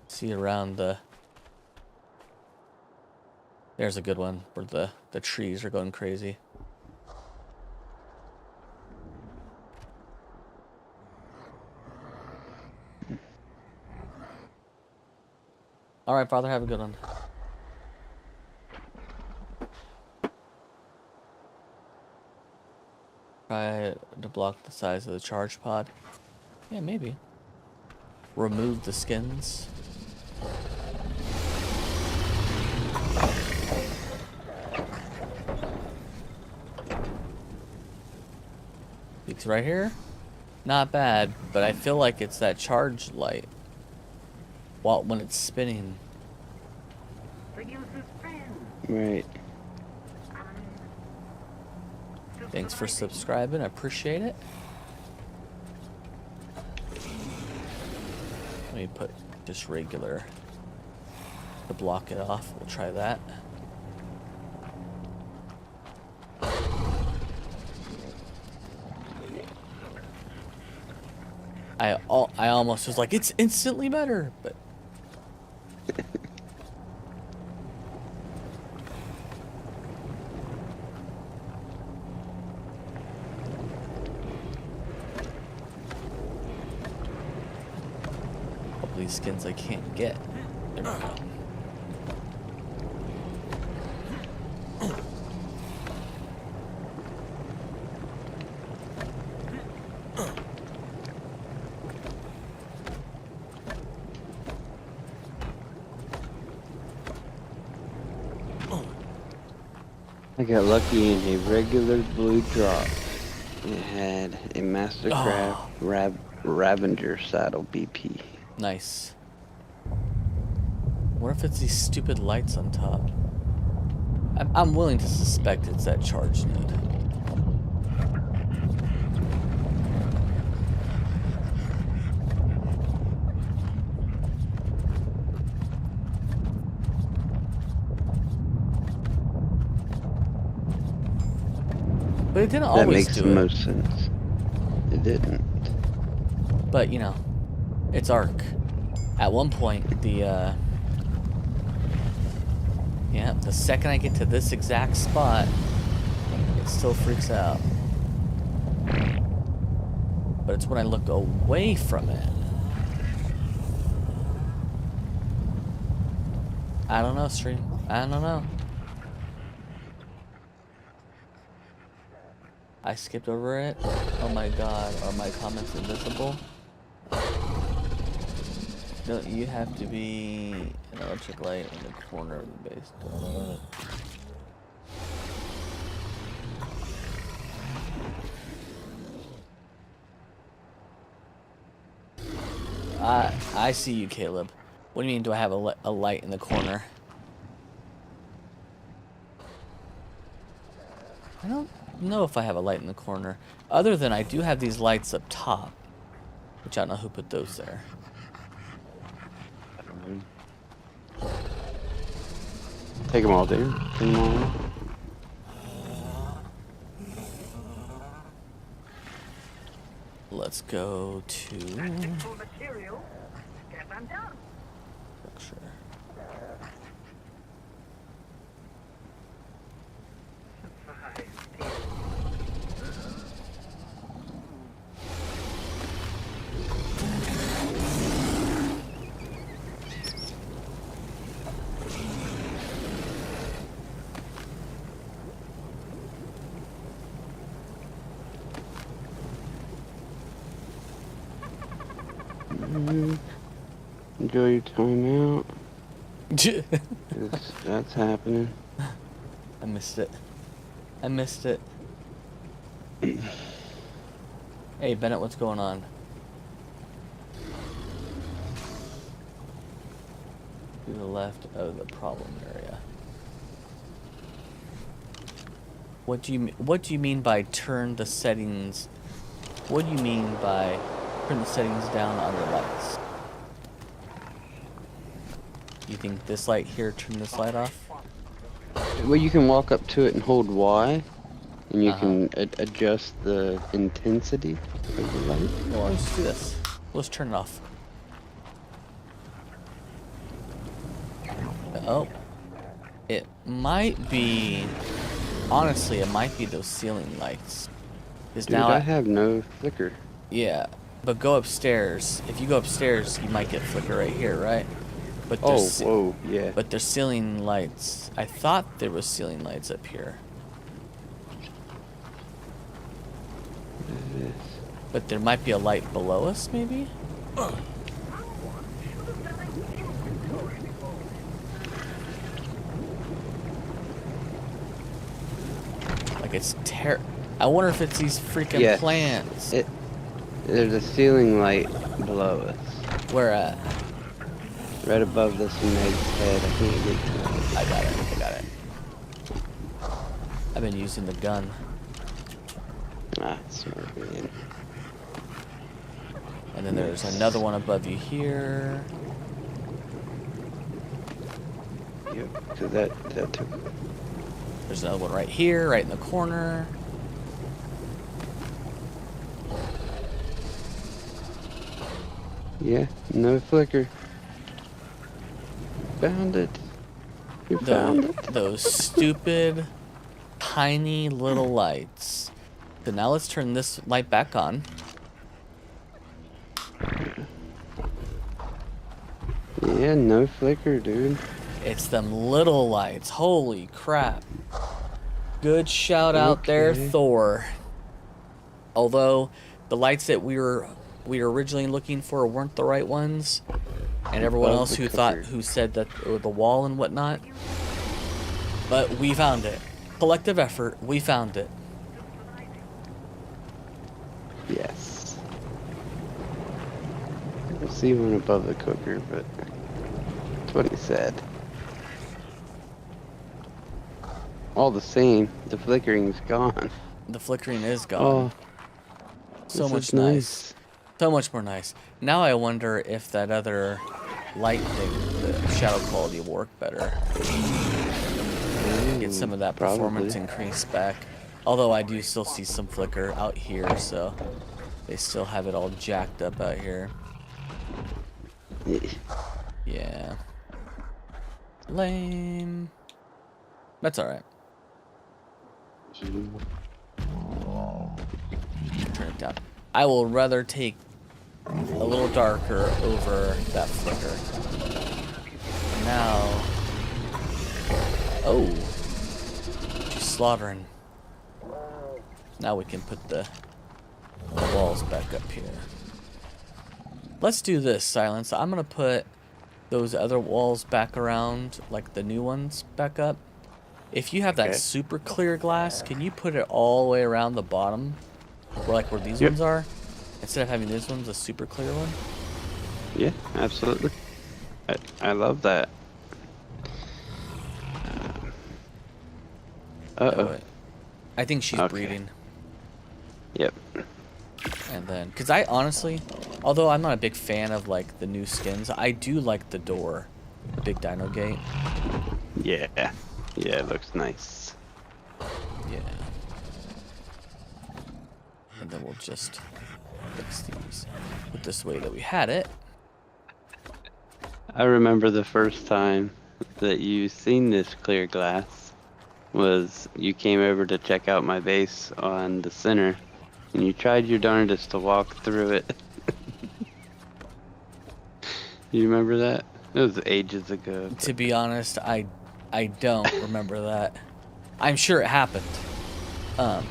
See around the... There's a good one where the trees are going crazy. All right, Father, have a good one. Try to block the size of the charge pod. Yeah, maybe. Remove the skins. Peaks right here. Not bad, but I feel like it's that charge light. Well, when it's spinning. Right. Thanks for subscribing. I appreciate it. Let me put just regular to block it off. We'll try that. I almost was like, it's instantly better, but these skins I can't get. There we go. I got lucky in a regular blue drop. It had a Mastercraft Ravager saddle BP. Nice. What if it's these stupid lights on top? I'm willing to suspect it's that charge node. But it didn't always do it. That makes the most sense. It didn't. But, you know, it's Ark. At one point, the second I get to this exact spot, it still freaks out. But it's when I look away from it. I don't know, stream. I don't know. I skipped over it. Oh my god, are my comments invisible? No, you have to be an electric light in the corner of the base. I see you, Caleb. What do you mean, do I have a light in the corner? I don't know if I have a light in the corner. Other than I do have these lights up top. Which I don't know who put those there. I don't know. Take them all, dude. Take them all. Let's go to material. Get them done. structure. Enjoy your time out. 'Cause that's happening. I missed it. I missed it. Hey Bennett, what's going on? To the left of the problem area. What do you mean by turn the settings? What do you mean by turn the settings down on your lights? You think this light here turn this light off? Well, you can walk up to it and hold Y, and you Uh-huh. can adjust the intensity of the light. Well, let's do this. Let's turn it off. Oh. It might be... Honestly, it might be those ceiling lights. Because Dude, now I have no flicker. Yeah, but go upstairs. If you go upstairs, you might get flicker right here, right? But Oh, there's whoa, yeah. But there's ceiling lights. I thought there was ceiling lights up here. But there might be a light below us, maybe? Like it's I wonder if it's these freaking Yes. plants. There's a ceiling light below us. Where at? Right above this Meg's head. I can't get to it. I got it. I've been using the gun. Ah, smart man. And then there's another one above you here. Yep, because that took... There's another one right here, right in the corner. Yeah, no flicker. Found it. You found it. Those stupid, tiny little lights. So now let's turn this light back on. Yeah, no flicker, dude. It's them little lights. Holy crap. Good shout out there, Okay. Thor. Although the lights that we were originally looking for weren't the right ones, and everyone Above else the who said that the wall and whatnot. But we found it. Collective effort, we found it. Yes. I don't see one above the cooker, but that's what he said. All the same, the flickering's gone. The flickering is gone. Oh, so this much is nice. So much more nice. Now I wonder if that other light thing, the shadow quality will work better. Get some of that performance Probably. increase back. Although I do still see some flicker out here, so they still have it all jacked up out here. Yeah. Lame. That's alright. Turn it down. I will rather take a little darker over that flicker. Now. Oh. She's slaughtering. Now we can put the walls back up here. Let's do this, Silence. I'm gonna put those other walls back around, like the new ones, back up. If you have that Okay. super clear glass, can you put it all the way around the bottom? Where these Yep. ones are? Instead of having these ones, a super clear one? Yeah, absolutely. I love that. That Uh-oh. way- I think she's Okay. breeding. Yep. And then, because I honestly, although I'm not a big fan of like the new skins, I do like the door, the big dino gate. Yeah. Yeah, it looks nice. Yeah. And then we'll just fix these, put this way that we had it. I remember the first time that you seen this clear glass was you came over to check out my base on the center, and you tried your darndest to walk through it. You remember that? It was ages ago. To be honest, I don't remember that. I'm sure it happened. Yeah,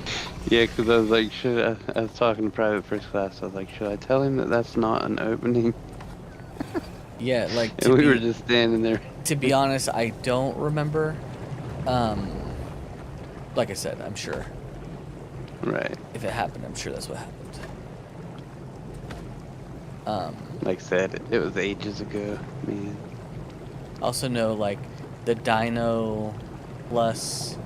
because I was like, I was talking to private first class. I was like, should I tell him that that's not an opening? Yeah, like And we were just standing there. to be honest, I don't remember. Like I said, I'm sure Right. if it happened, I'm sure that's what happened. Like I said, it was ages ago, man. Also know like the dino plus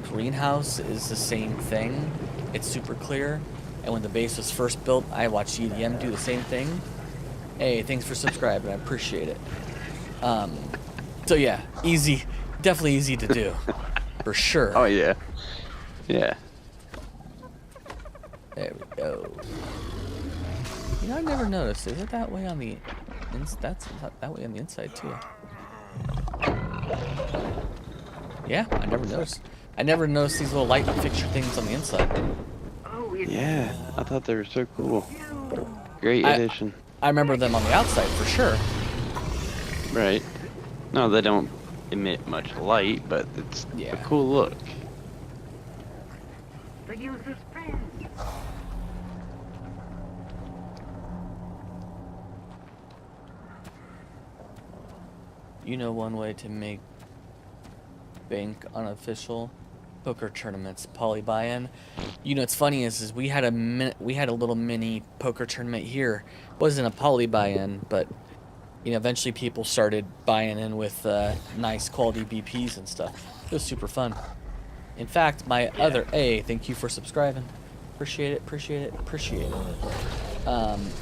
greenhouse is the same thing. It's super clear. And when the base was first built, I watched EDM do the same thing. Hey, thanks for subscribing. I appreciate it. So yeah, easy, definitely easy to do, for sure. Oh yeah. Yeah. There we go. You know, I never noticed. Is it that way on the that's that way on the inside too? Yeah, I never noticed. I never noticed these little light fixture things on the inside. Oh, it's Yeah. I thought they were so cool. Great I- addition. I remember them on the outside for sure. Right. No, they don't emit much light, but it's Yeah. a cool look. the user's friend. You know one way to make bank unofficial poker tournaments, poly buy-in. You know, what's funny is we had a little mini poker tournament here. It wasn't a poly buy-in, but you know, eventually people started buying in with nice quality BPs and stuff. It was super fun. In fact, my other thank you for subscribing. Appreciate it, appreciate it, appreciate it.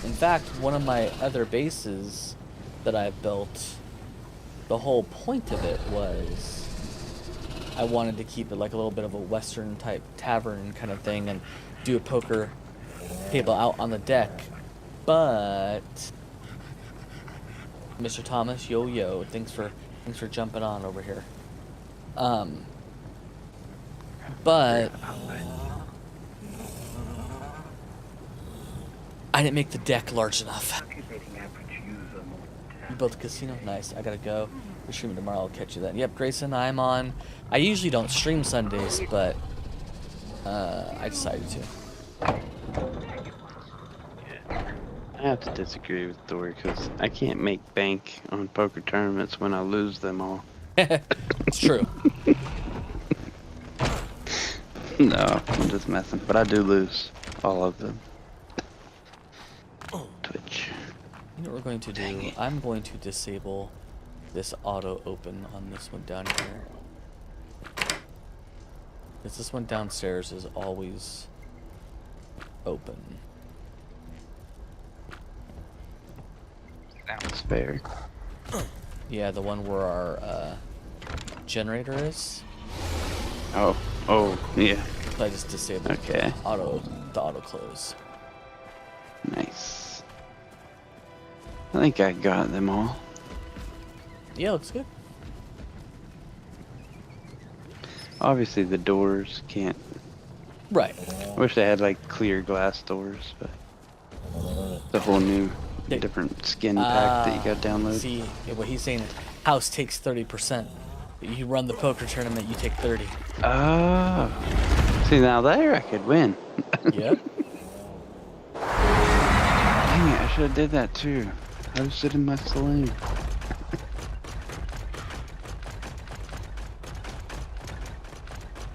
In fact, one of my other bases that I've built, the whole point of it was I wanted to keep it like a little bit of a Western type tavern kind of thing and do a poker table out on the deck. But Mr. Thomas, yo, thanks for jumping on over here. But I didn't make the deck large enough. Calculating average user You built a casino? Nice. I gotta go. We're streaming tomorrow. I'll catch you then. Yep, Grayson, I'm on. I usually don't stream Sundays, but I decided to. I have to disagree with Thor because I can't make bank on poker tournaments when I lose them all. It's true. No, I'm just messing. But I do lose all of them. Twitch. You know what we're going to do? I'm going to disable this auto open on this one down here. Because this one downstairs is always open. Sounds fair. Yeah, the one where our generator is. Oh, yeah. So I just disabled Okay. the auto close. Nice. I think I got them all. Yeah, looks good. Obviously the doors can't. Right. I wish they had like clear glass doors, but the whole new different skin pack that you got downloaded. See, what he's saying is house takes 30%. You run the poker tournament, you take 30. Oh. See, now there I could win. Yep. Dang it, I should have did that too. Hosted in my saloon.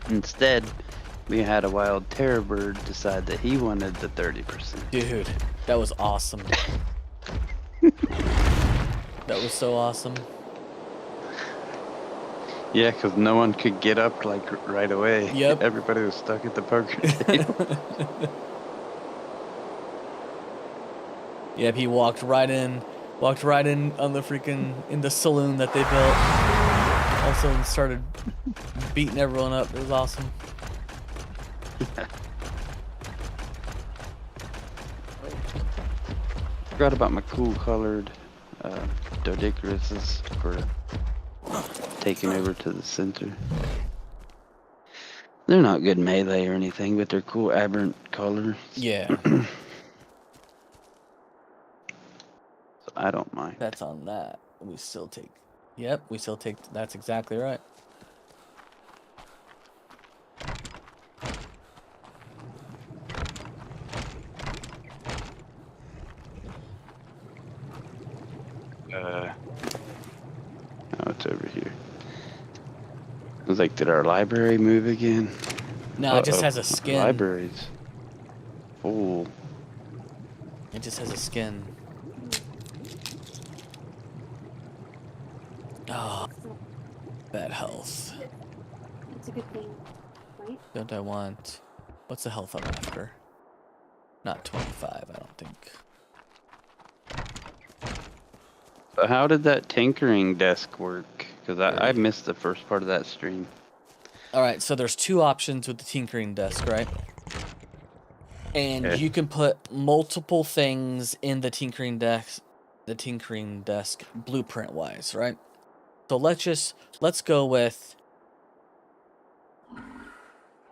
Instead, we had a wild terror bird decide that he wanted the 30%. Dude, that was awesome. That was so awesome. Yeah, because no one could get up like right away. Yep. Everybody was stuck at the poker table. Yep, he walked right in on the freaking in the saloon that they built. Also, and started beating everyone up. It was awesome. Forgot about my cool colored Dodicaruses for taking over to the center. They're not good melee or anything, but they're cool aberrant colors. Yeah, So I don't mind. that's on that. We still take. Yep, we still take. That's exactly right. Oh, it's over here. I was like, did our library move again? No, it just has a Our skin. library's full. It just has a skin. Oh, bad health. That's a good thing, right? Don't I want? What's the health I'm after? Not 25, I don't think. So how did that tinkering desk work? Because I missed the first part of that stream. All right, so there's two options with the tinkering desk, right? And Okay. you can put multiple things in the tinkering desk blueprint wise, right? So let's go with,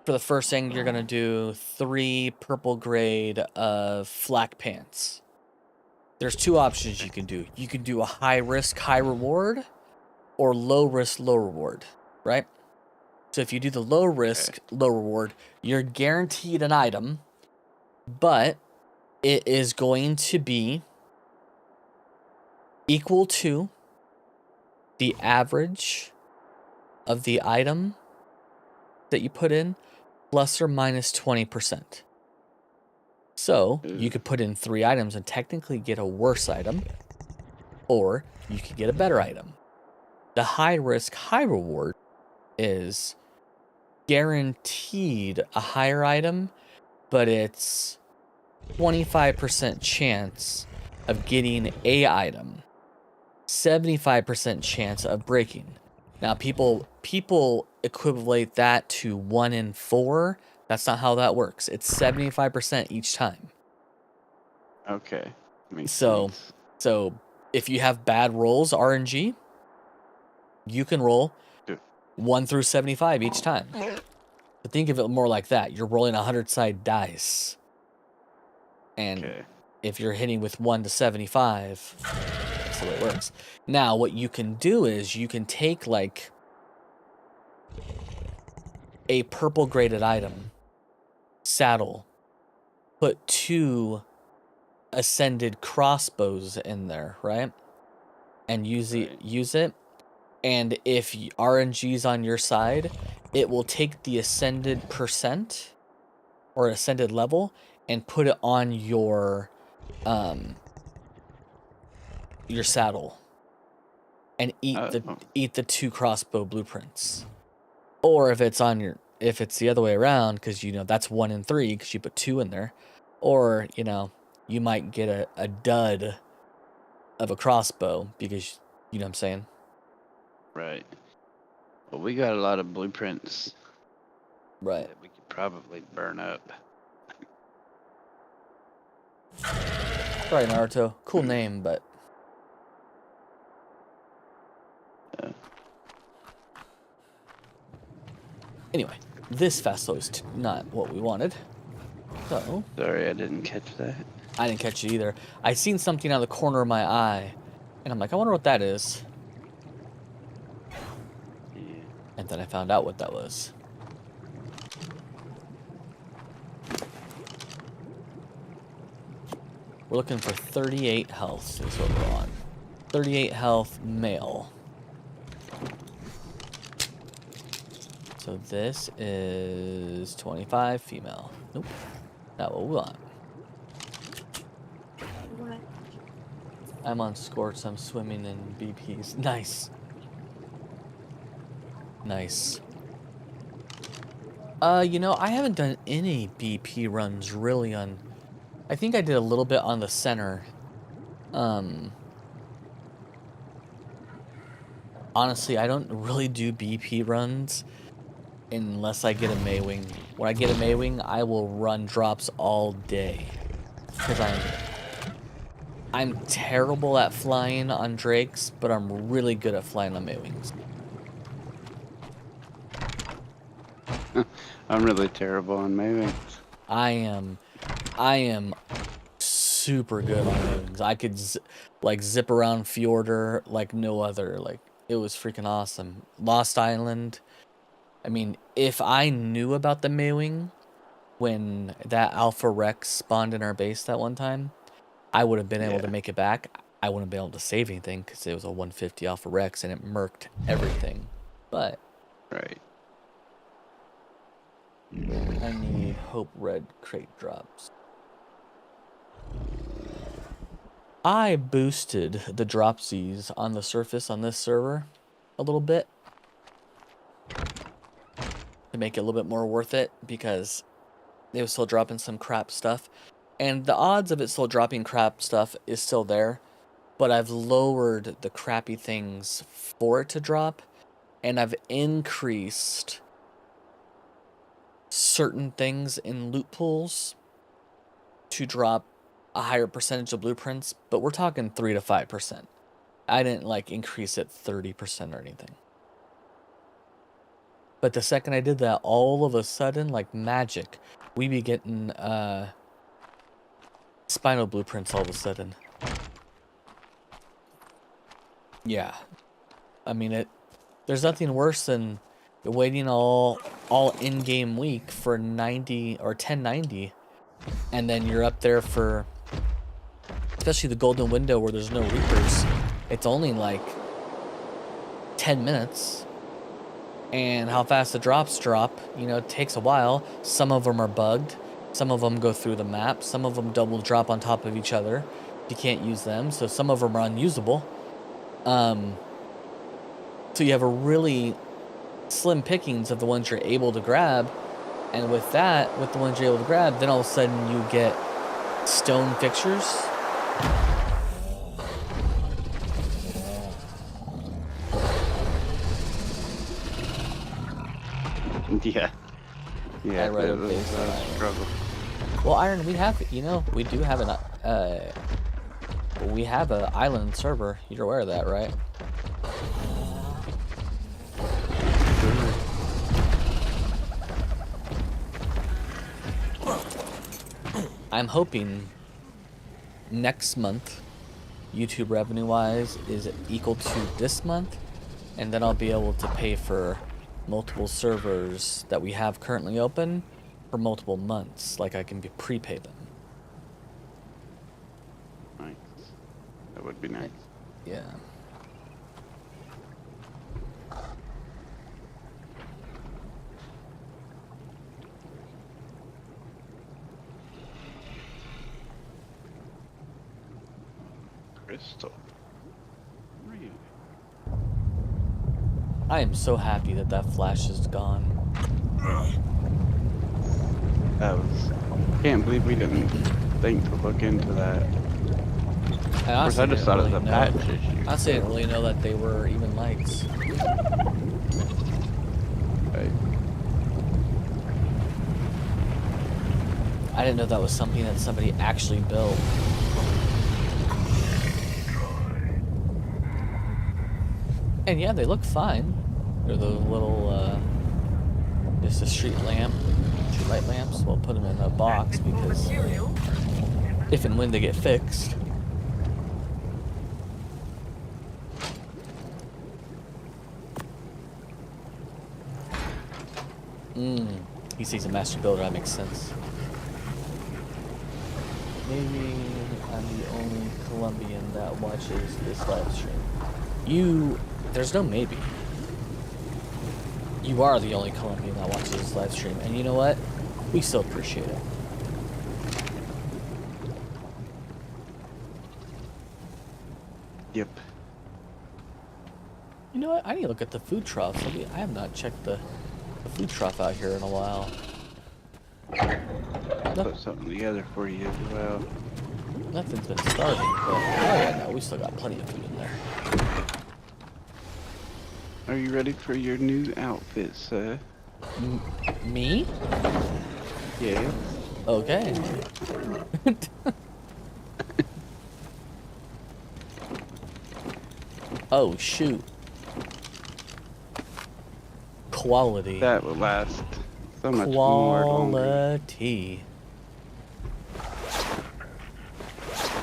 for the first thing, you're gonna do 3 purple grade of flak pants. There's two options you can do. You can do a high risk, high reward, or low risk, low reward, right? So if you do the low risk, low reward, you're guaranteed an item, but it is going to be equal to the average of the item that you put in plus or minus 20%. So you could put in 3 items and technically get a worse item, or you could get a better item. The high risk, high reward is guaranteed a higher item, but it's 25% chance of getting a item, 75% chance of breaking. Now people equivalent that to 1 in 4. That's not how that works. It's 75% each time. Okay. Makes So sense. so if you have bad rolls, RNG, you can roll 1 through 75 each time. But think of it more like that. You're rolling 100-sided dice. And Okay. if you're hitting with 1 to 75, that's the way it works. Now, what you can do is you can take, like, a purple graded item, saddle, put 2 ascended crossbows in there, right? And use it. And if RNG's on your side, it will take the ascended percent or ascended level and put it on your saddle and eat the 2 crossbow blueprints. Or if it's the other way around, because that's 1 in 3 because you put 2 in there, or you might get a dud of a crossbow because you know what I'm saying. Right. Well, we got a lot of blueprints Right. that we could probably burn up. Sorry, Naruto. Cool name, but anyway, this fast flow is not what we wanted. So Sorry, I didn't catch that. I didn't catch it either. I seen something out of the corner of my eye, and I'm like, I wonder what that is. Yeah. And then I found out what that was. We're looking for 38 health is what we're on. 38 health male. So this is 25 female. Nope. Not what we want. What? I'm on Scorch. I'm swimming in BPs. Nice. Nice. You know, I haven't done any BP runs really on... I think I did a little bit on the center. Honestly, I don't really do BP runs unless I get a Maywing. When I get a Maywing, I will run drops all day. Because I'm terrible at flying on Drakes, but I'm really good at flying on Maywings. I'm really terrible on Maywings. I am super good on Maywings. I could zip around Fjorder like no other. Like, it was freaking awesome. Lost Island. I mean, if I knew about the Maywing when that Alpha Rex spawned in our base that one time, I would have been able to make it back. I wouldn't be able to save anything because it was a 150 Alpha Rex and it murked everything. But Right. I need Hope Red crate drops. I boosted the dropsies on the surface on this server a little bit to make it a little bit more worth it because it was still dropping some crap stuff. And the odds of it still dropping crap stuff is still there, but I've lowered the crappy things for it to drop, and I've increased certain things in loot pools to drop a higher percentage of blueprints, but we're talking 3 to 5%. I didn't like increase it 30% or anything. But the second I did that, all of a sudden, like magic, we be getting Spinal blueprints all of a sudden. Yeah. I mean, there's nothing worse than waiting all in-game week for 90 or 1090, and then you're up there for, especially the golden window where there's no reapers, it's only like 10 minutes. And how fast the drops drop, you know, it takes a while. Some of them are bugged. Some of them go through the map. Some of them double drop on top of each other. You can't use them. So some of them are unusable. So you have a really slim pickings of the ones you're able to grab. And with that, with the ones you're able to grab, then all of a sudden you get stone fixtures. Yeah. Yeah, read it was it based a on- struggle. Well, Iron, we have, you know, we do have we have an island server. You're aware of that, right? I'm hoping next month, YouTube revenue-wise, is equal to this month, and then I'll be able to pay for multiple servers that we have currently open for multiple months. Like, I can prepay them. Nice. That would be nice. Yeah. Crystal. Really? I am so happy that that flash is gone. That was... Can't believe we didn't think to look into that. Of course, I just thought it was a patch issue. Honestly, I didn't really know that they were even lights. Right. I didn't know that was something that somebody actually built. And yeah, they look fine. They're those little, just a street lamp, street light lamps. We'll put them in a box because if and when they get fixed. He sees a master builder, that makes sense. Maybe I'm the only Colombian that watches this live stream. There's no maybe. You are the only Colombian that watches this live stream, and you know what? We still appreciate it. Yep. You know what? I need to look at the food troughs. I have not checked the food trough out here in a while. No, Put something together for you as well. nothing's been starving, but oh yeah, no, we still got plenty of food in there. Are you ready for your new outfit, sir? Me? Yeah. Okay. Oh shoot. Quality. That will last so much more longer. Quality.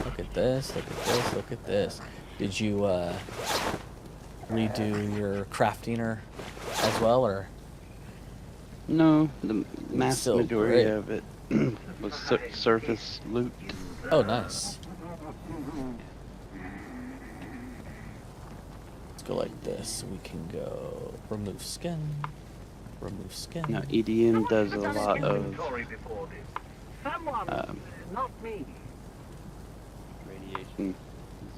Look at this, look at this, look at this. Did you redo your crafting as well, or? No, the mass Still majority great. of it was surface loot. Oh, nice. Let's go like this. We can go remove skin. Remove skin. Now, EDM does a I've done lot of inventory before this. Someone, not me. radiation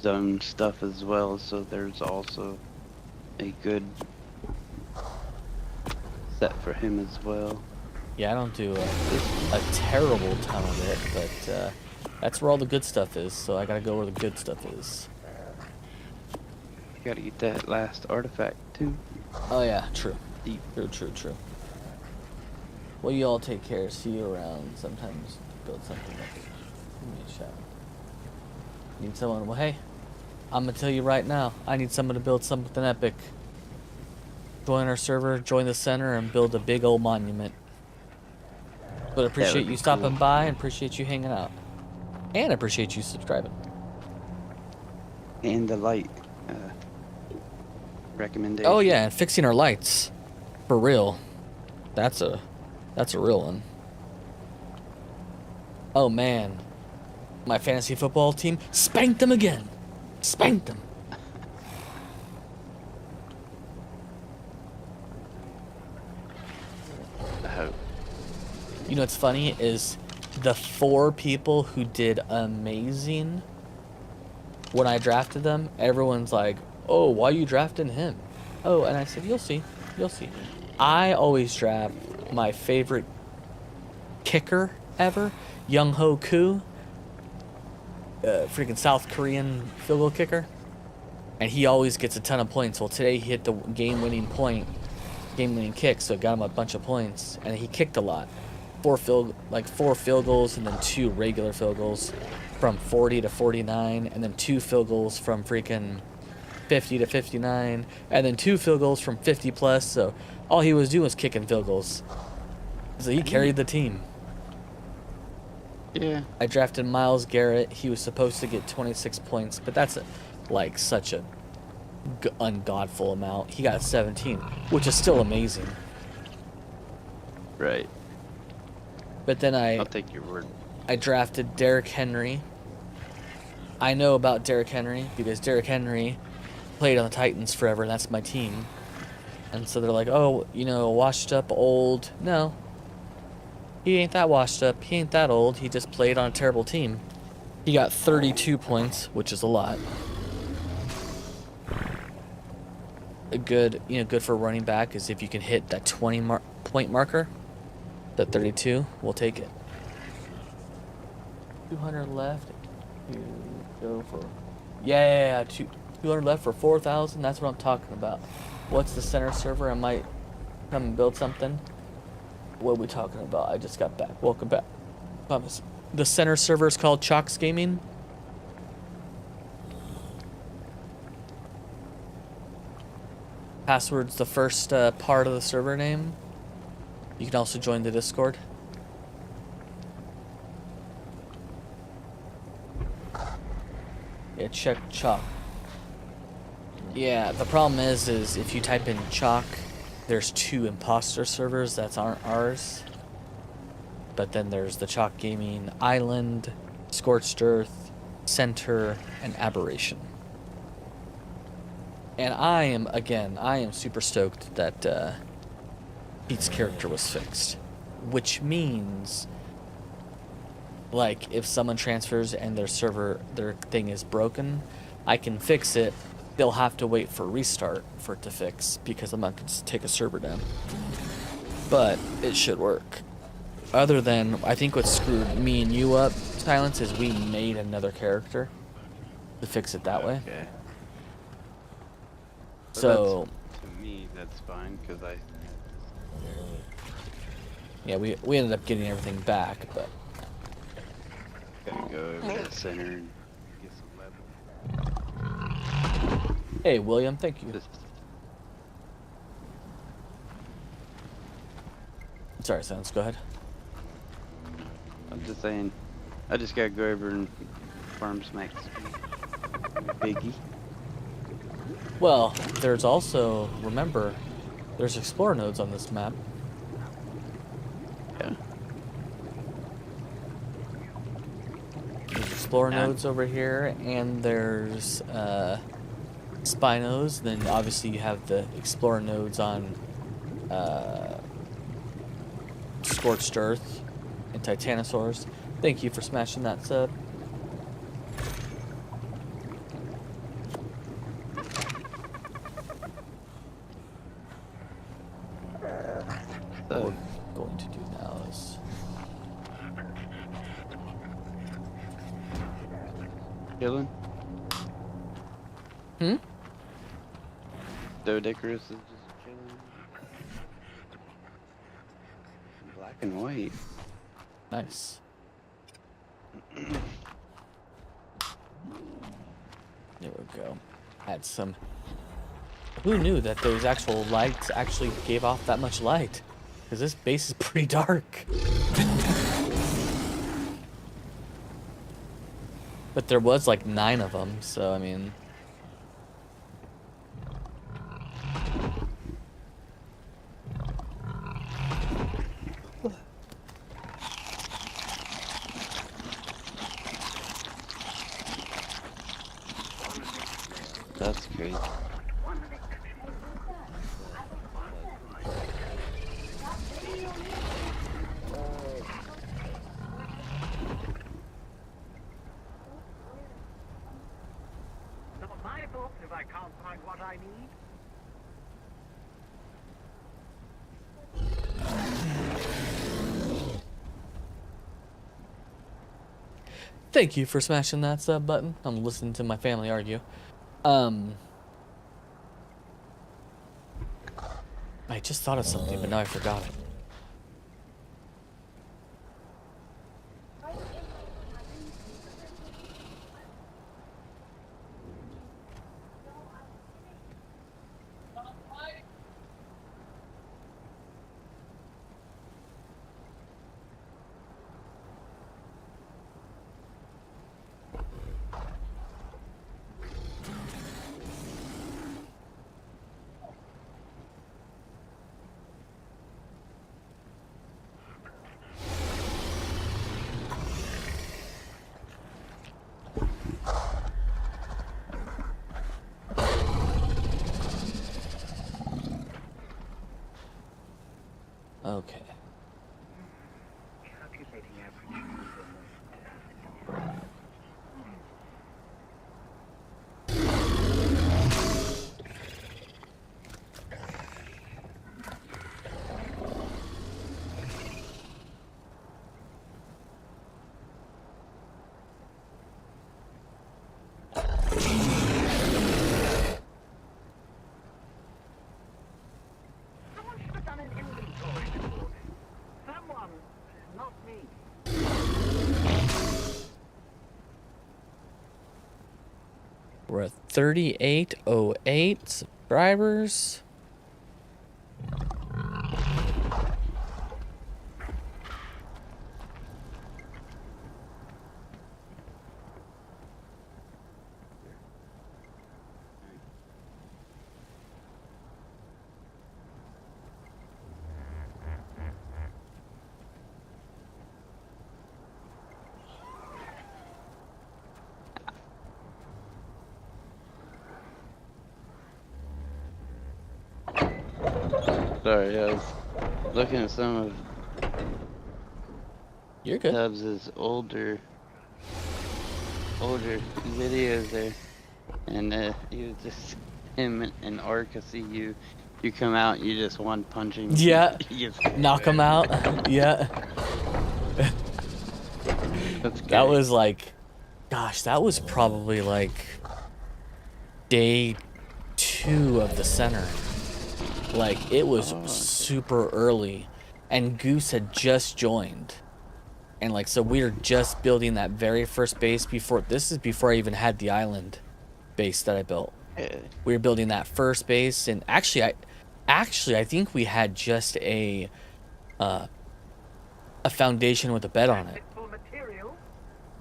zone stuff as well, so there's also a good set for him as well. Yeah, I don't do a terrible ton of it, but that's where all the good stuff is, so I gotta go where the good stuff is. You gotta get that last artifact too. Oh yeah, true. Deep. True. Well, you all take care. See you around. Sometimes build something up. Give me a shout. Need someone? Well, hey, I'm gonna tell you right now. I need someone to build something epic. Join our server, join the center, and build a big old monument. But appreciate be you stopping cool. by, and appreciate you hanging out, and appreciate you subscribing. And the light recommendation. Oh yeah, and fixing our lights, for real. That's a real one. Oh man, my fantasy football team spanked them again. Spanked them. I hope. You know what's funny is the 4 people who did amazing when I drafted them, everyone's like, oh, why are you drafting him? Oh, and I said, you'll see. You'll see. I always draft my favorite kicker ever, Young Ho Koo, freaking South Korean field goal kicker. And he always gets a ton of points. Well, today he hit the game-winning kick, so it got him a bunch of points. And he kicked a lot. 4 field goals and then 2 regular field goals from 40 to 49, and then 2 field goals from freaking 50 to 59, and then 2 field goals from 50 plus. So all he was doing was kicking field goals. So he carried the team. Yeah. I drafted Myles Garrett. He was supposed to get 26 points, but that's such a ungodful amount. He got 17, which is still amazing. Right. But then I'll take your word. I drafted Derrick Henry. I know about Derrick Henry because Derrick Henry played on the Titans forever, and that's my team. And so they're like, oh, washed up, old. No. He ain't that washed up. He ain't that old. He just played on a terrible team. He got 32 points, which is a lot. Good for running back is if you can hit that 20-point marker. That 32, we'll take it. 200 left. You go for 200 left for 4,000. That's what I'm talking about. What's the center server? I might come and build something. What are we talking about? I just got back. Welcome back. Promise. The center server is called Chalks Gaming. Password's the first part of the server name. You can also join the Discord. Yeah, check Chalk. Yeah, the problem is if you type in Chalk, there's 2 imposter servers that aren't ours. But then there's the Chalk Gaming Island, Scorched Earth, Center, and Aberration. And I am super stoked that Pete's character was fixed. Which means, if someone transfers and their thing is broken, I can fix it, they'll have to wait for restart for it to fix because I'm not going to take a server down. But it should work. Other than, I think what screwed me and you up, Silence, is we made another character to fix it that way. Okay. But So, to me, that's fine, because I... yeah, we ended up getting everything back, but... Gotta go over to the center and get some level. Hey, William, thank you. Just, Sorry, Silence, go ahead. I'm just saying, I just gotta go over and farm some XP. Biggie. Well, there's also, remember, there's explorer nodes on this map. Yeah. There's explorer Yeah. nodes over here, and there's Spinos. Then obviously you have the explorer nodes on Scorched Earth and Titanosaurs. Thank you for smashing that sub. What we're going to do now is Chilling. Hmm? Dodecarus is just chilling. Black and white. nice. There we go. Add some. Who knew that those actual lights actually gave off that much light? Because this base is pretty dark. But there was like 9 of them, so I mean. That's crazy. Not my fault if I can't find what I need. Thank you for smashing that sub button. I'm listening to my family argue. I just thought of something, but now I forgot it. Okay. Calculating average. Someone should have done an inventory before this. Someone, not me. We're at 3808 subscribers. Sorry, I was looking at some of You're good. Tubbs's older videos there, and he was just him and Ark. I see you. You come out, you just one punching. Yeah. You just, Knock him out. Yeah. that's That great. was like, gosh, that was probably like day 2 of the center. Like, it was super early, and Goose had just joined. And like, so we were just building that very first base before, this is before I even had the island base that I built. We were building that first base, and actually I think we had just a foundation with a bed on it. For material.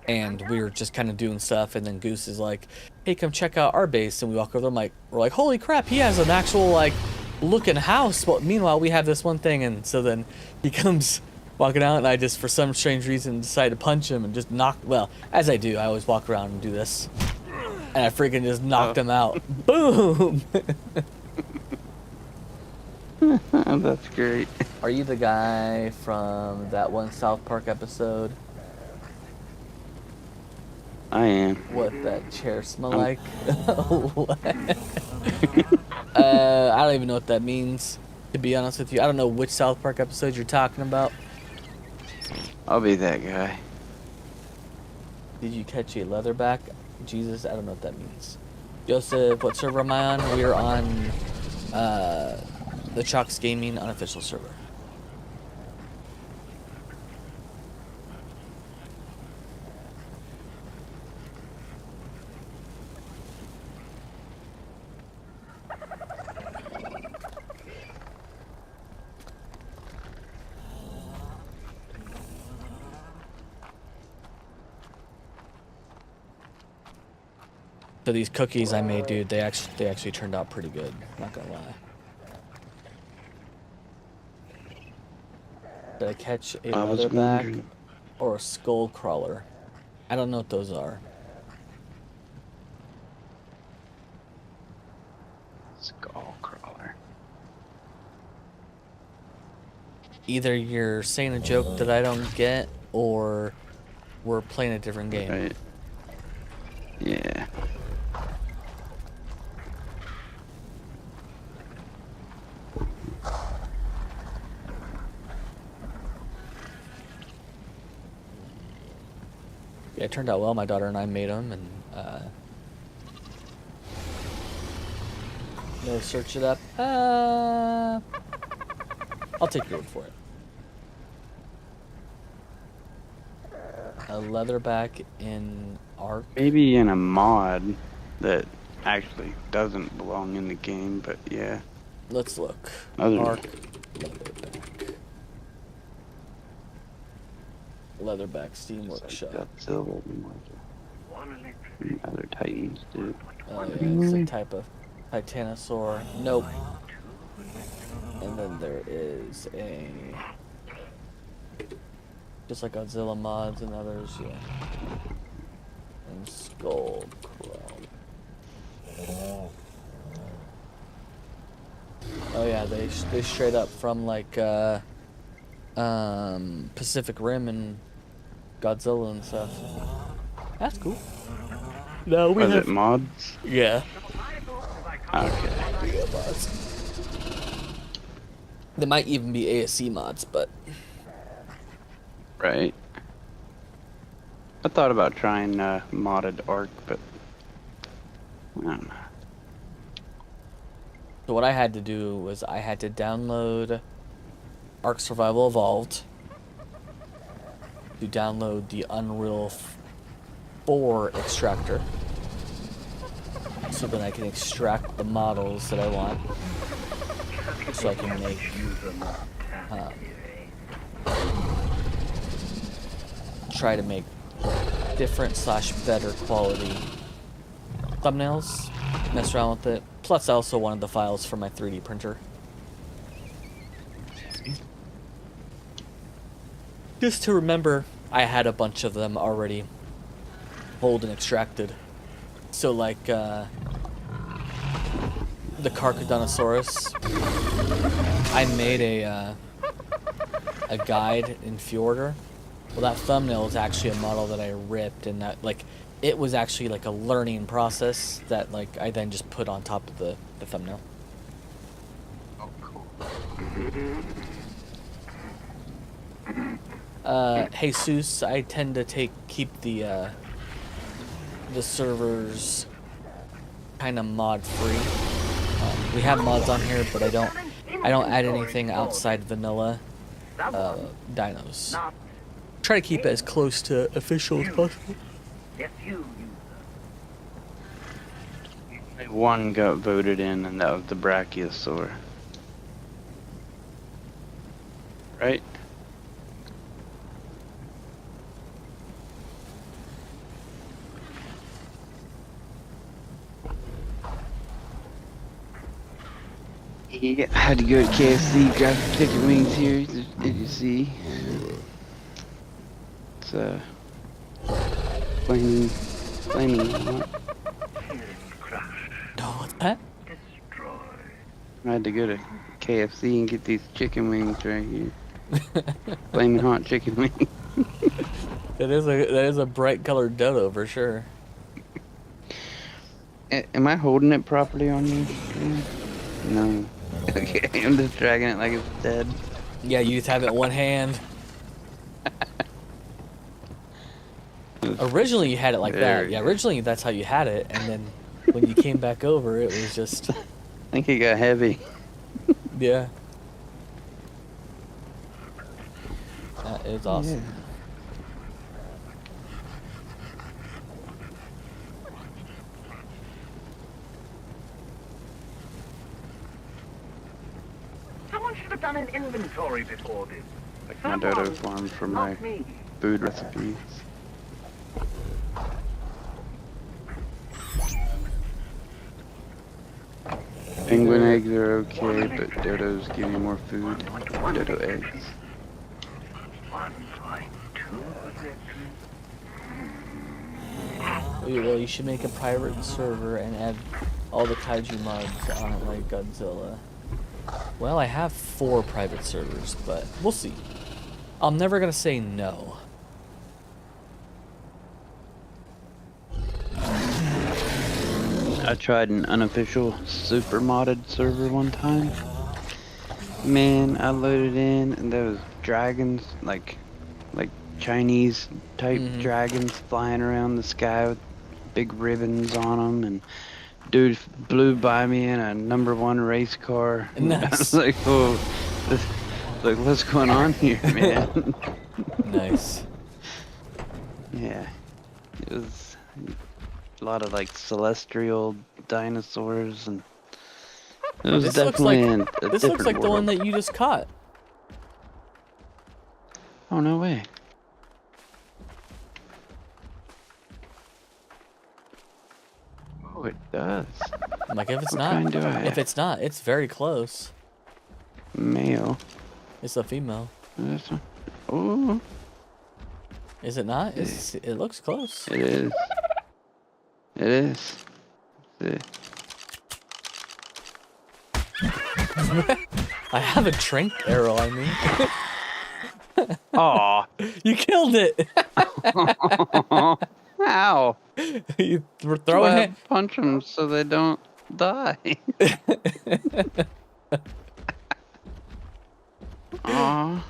And we were just kind of doing stuff, and then Goose is like, hey, come check out our base. And we walk over there, we're like, holy crap, he has an actual like looking house, but meanwhile we have this one thing. And so then he comes walking out, and I just, for some strange reason, decide to punch him and just knock, well, as I do, I always walk around and do this, and I freaking just knocked him out. Boom. That's great. Are you the guy from that one South Park episode? I am. What that chair smell like? What? I don't even know what that means, to be honest with you. I don't know which South Park episode you're talking about. I'll be that guy. Did you catch a leatherback? Jesus, I don't know what that means. Joseph, what server am I on? We're on the Chalks Gaming unofficial server. So these cookies I made, dude, they actually turned out pretty good. Not gonna lie. Did I catch a I was leatherback wondering. or a skull crawler? I don't know what those are. Skull crawler. Either you're saying a joke that I don't get, or we're playing a different game. Right. Yeah. Yeah, it turned out well. My daughter and I made them, and no, search it up. I'll take your word for it. A leatherback in Ark. Maybe in a mod that actually doesn't belong in the game, but yeah. Let's look. Other Ark leatherback. Leatherback Steam Workshop. Godzilla and other titans, dude. Oh yeah, it's a type of Titanosaur. Nope. And then there is a, just like Godzilla mods and others, yeah. And Skull Crawl. Oh yeah, they straight up from like Pacific Rim and Godzilla and stuff. That's cool. No, we Was have it mods? yeah. Okay. We got mods. They might even be ASC mods, but Right. I thought about trying modded Ark, but I don't know. so what I had to do was I had to download Ark Survival Evolved to download the Unreal 4 extractor, so then I can extract the models that I want, so I can make try to make different / better quality thumbnails, mess around with it. Plus I also wanted the files for my 3D printer, just to remember I had a bunch of them already pulled and extracted. So like the Carcharodontosaurus, I made a guide in Fjorder. Well, that thumbnail is actually a model that I ripped, and that, like, it was actually like a learning process that like I then just put on top of the thumbnail. Oh, cool. Jesus, I tend to keep the servers kind of mod free. We have mods on here, but I don't add anything outside vanilla dinos. Try to keep it as close to official as possible. Yes, you. One got voted in, and that was the Brachiosaur. Right? Yeah, I had to go to KFC, grab some chicken wings here, as you see. It's flaming hot. No, what's that? I had to go to KFC and get these chicken wings right here. Flaming hot chicken wings. That is a bright colored dodo for sure. Am I holding it properly on you? No. Okay, I'm just dragging it like it's dead. Yeah, you just have it in one hand. Originally you had it like that. Yeah, originally that's how you had it, and then when you came back over, it was just. I think it got heavy. Yeah. That is awesome. Yeah. Someone should have done an inventory before this. Like my dodo farm for my Not me. food recipes. Penguin eggs are okay, but dodos give you more food. Dodo eggs. 1.2. Well, you should make a private server and add all the kaiju mods on it like Godzilla. Well, I have 4 private servers, but we'll see. I'm never gonna say no. I tried an unofficial super modded server one time. Man, I loaded in and there was dragons, like Chinese type dragons flying around the sky with big ribbons on them, and dude blew by me in a #1 race car. Nice. I was like, oh, like what's going on here, man? Nice. Yeah, it was a lot of like celestial dinosaurs, and it was This looks definitely like a this different looks like the world. one that you just caught. Oh, no way. Oh, it does. Like if it's What not, kind do I if have? it's not, it's very close. Male. It's a female. This one. Oh, Is it not? It looks close. it is. It is. See. I have a trank arrow. I mean, Aw. you killed it. Ow. You were Why throwing I it. punch them so they don't die. Aw.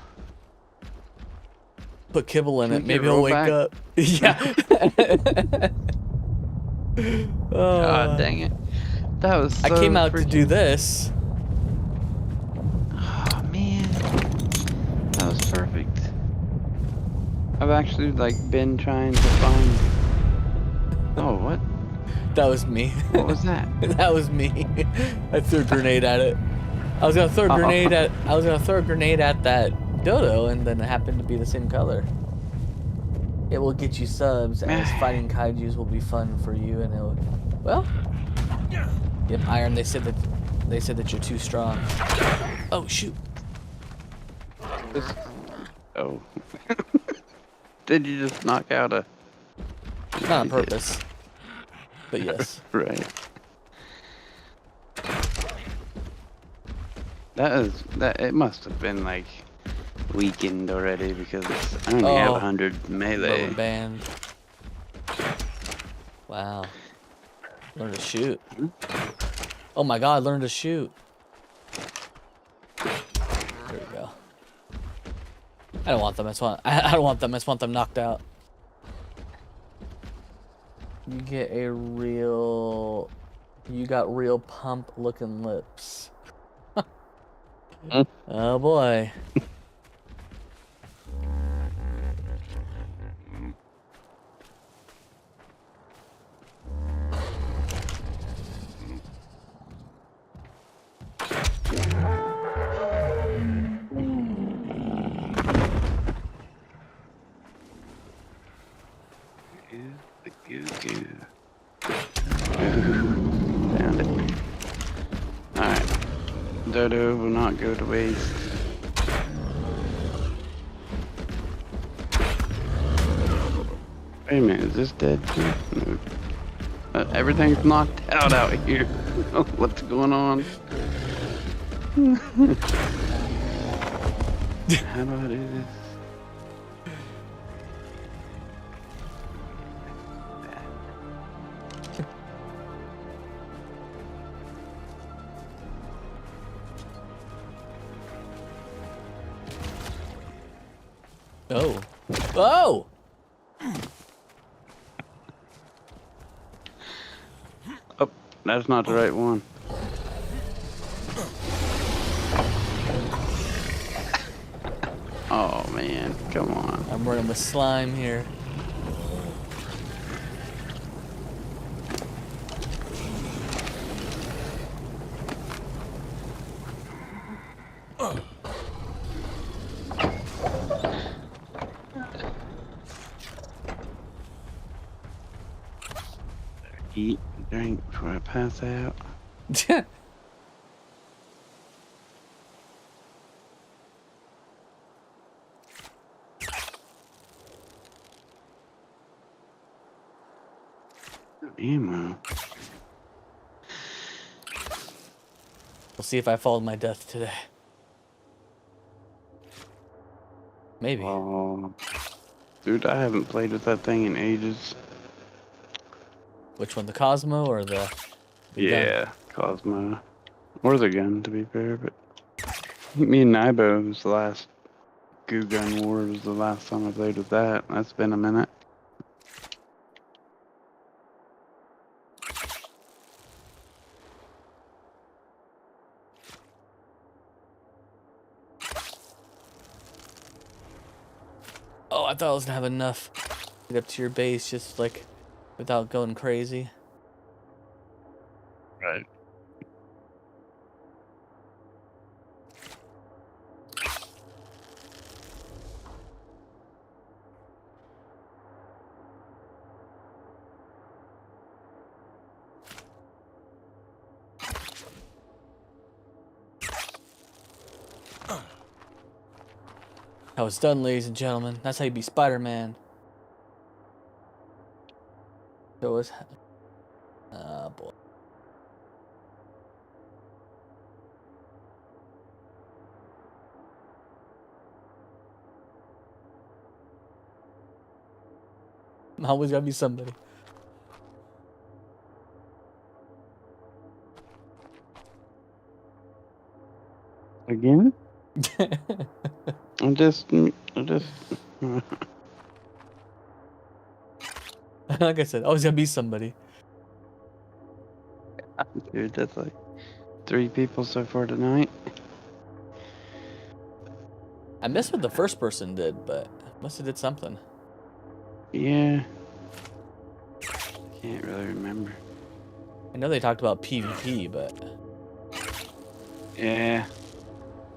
Put kibble in it. Can Maybe you he'll roll wake back? up. Yeah. God dang it. That was so I came out to do freaking- this. Oh man, that was perfect. I've actually like been trying to find. Oh, what? That was me. What was that? That was me. I threw a grenade at it. I was gonna throw a grenade at. I was gonna throw a grenade at that dodo, and then it happened to be the same color. It will get you subs, as fighting kaijus will be fun for you, and it'll. Well. Yep, Iron. They said that you're too strong. Oh shoot. Oh. Did you just knock out a? Not on purpose. But yes. Right. That. It must have been like weakened already because I only have Oh, 100 melee. Rubber band. Wow. Learn to shoot. Oh my god, learn to shoot. There we go. I don't want them. I don't want them. I just want them knocked out. You get a real... You got real pump looking lips. Oh boy. Found it. Alright. Dodo will not go to waste. Wait a minute, is this dead too? No. Everything's knocked out here. What's going on? How do I do this? Oh. Oh! Oh, that's not the right one. Oh man, come on. I'm running with slime here. Eat, drink before I pass out. Ammo. We'll see if I followed my death today. Maybe. Oh, dude, I haven't played with that thing in ages. Which one, the Cosmo or the gun? Yeah, Cosmo. Or the gun, to be fair, but me and Nibo was the last Goo Gun War was the last time I played with that. That's been a minute. Oh, I thought I was gonna have enough to get up to your base just like without going crazy. Right. I was done, ladies and gentlemen. That's how you be Spider-Man. So was. Ah, boy. Always gotta be somebody. Again? I'm just. Like I said, always gotta be somebody. Dude, that's like 3 people so far tonight. I missed what the first person did, but must have did something. Yeah. Can't really remember. I know they talked about PvP, but Yeah.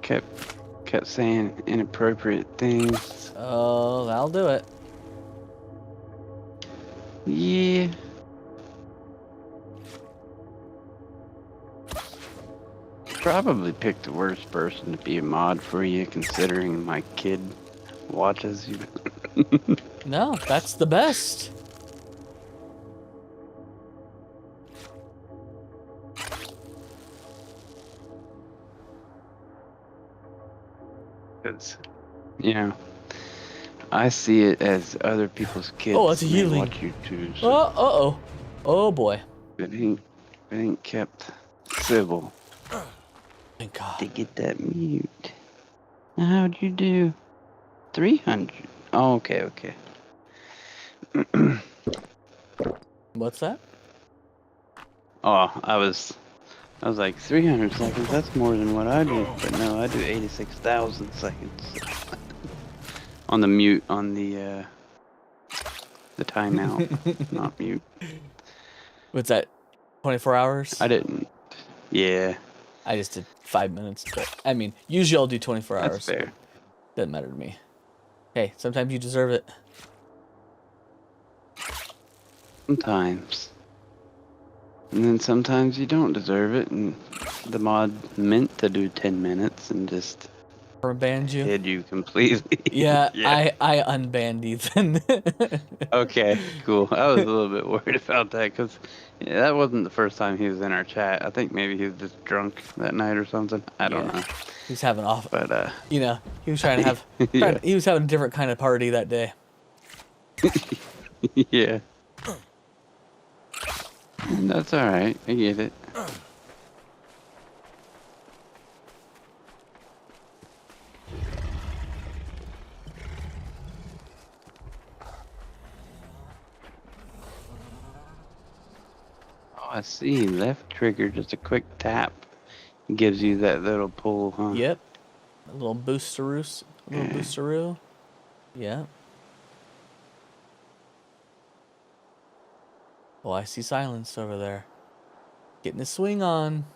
Kept saying inappropriate things. oh, that'll do it. Yeah. Probably picked the worst person to be a mod for you, considering my kid watches you. No, that's the best. Because, you know, I see it as other people's kids Oh, that's a may healing. watch you too. So. Oh, uh-oh. Oh boy. It ain't kept civil Thank to God. get that mute. Now, how'd you do? 300. Oh, okay, okay. What's that? Oh, I was like 300 seconds. That's more than what I do. But no, I do 86,000 seconds on the mute on the timeout, not mute. What's that? 24 hours? I didn't. Yeah, I just did 5 minutes, but I mean, usually I'll do 24 that's hours, so fair. doesn't matter to me. Hey, sometimes you deserve it. Sometimes. And then sometimes you don't deserve it, and the mod meant to do 10 minutes and just Or banned you. hid you completely. Yeah, Yeah. I unbanned Ethan. Okay, cool. I was a little bit worried about that because that wasn't the first time he was in our chat. I think maybe he was just drunk that night or something. I don't know. He's having off. But, You know, he was trying to have. yeah. He was having a different kind of party that day. Yeah. And that's alright. I get it. Oh, I see. Left trigger, just a quick tap gives you that little pull, huh? Yep. A little boosteroo. A little Okay. boosteroo. Yeah. Oh, I see silence over there. Getting his swing on.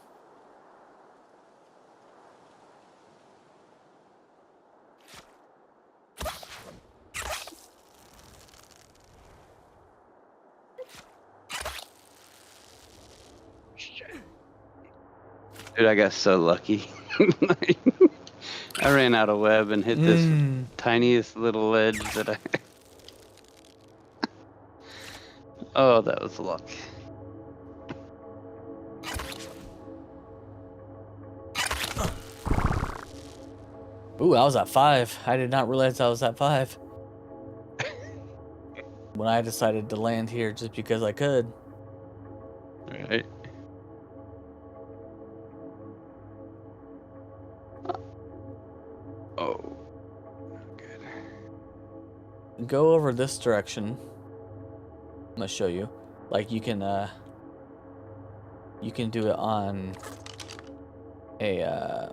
Dude, I got so lucky. I ran out of web and hit this tiniest little ledge that I... Oh, that was luck. Ooh, I was at 5. I did not realize I was at 5. When I decided to land here just because I could. Right. Oh. Good. Go over this direction. I'm gonna show you. Like you can do it on a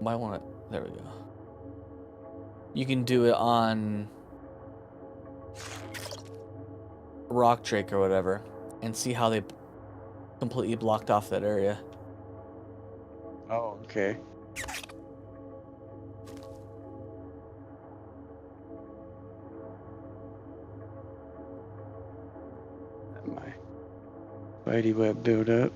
might want to, there we go. You can do it on rock drake or whatever and see how they completely blocked off that area. Oh, okay. Let my spidey web build up.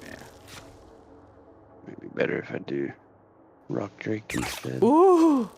Yeah. Maybe better if I do rock drake instead. Ooh!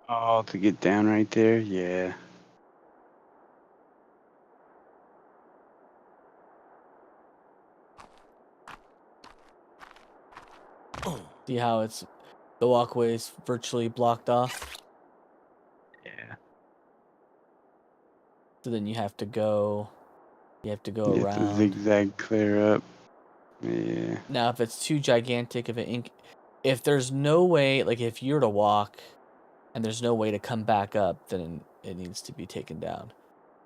Oh, to get down right there? Yeah. See how it's The walkway is virtually blocked off. Yeah. So then you have to go. You have to go You have to around. zigzag clear up. Yeah. Now, if it's too gigantic of an if there's no way, like if you're to walk, and there's no way to come back up, then it needs to be taken down.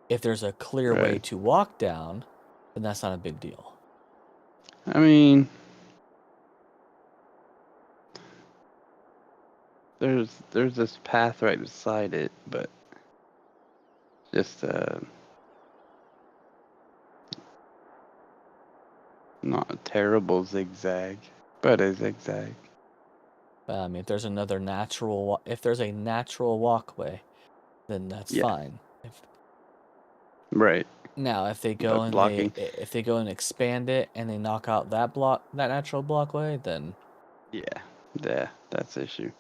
If there's a clear way Right. to walk down, then that's not a big deal. I mean, there's this path right beside it, but just not a terrible zigzag, but a zigzag. I mean, if there's another natural, if there's a natural walkway, then that's Yeah. fine. Right. Now, if they go But and blocking. if they go and expand it and they knock out that natural blockway, then Yeah. That's the issue.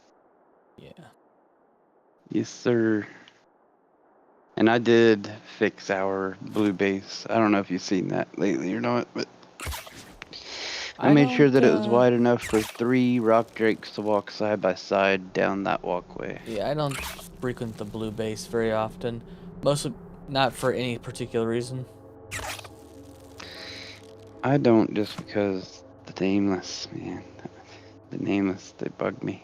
yeah. Yes, sir. And I did fix our blue base. I don't know if you've seen that lately or not, but I made sure that it was wide enough for 3 rock drakes to walk side by side down that walkway. Yeah, I don't frequent the blue base very often. Mostly not for any particular reason. I don't, just because the nameless, man. The nameless, they bug me.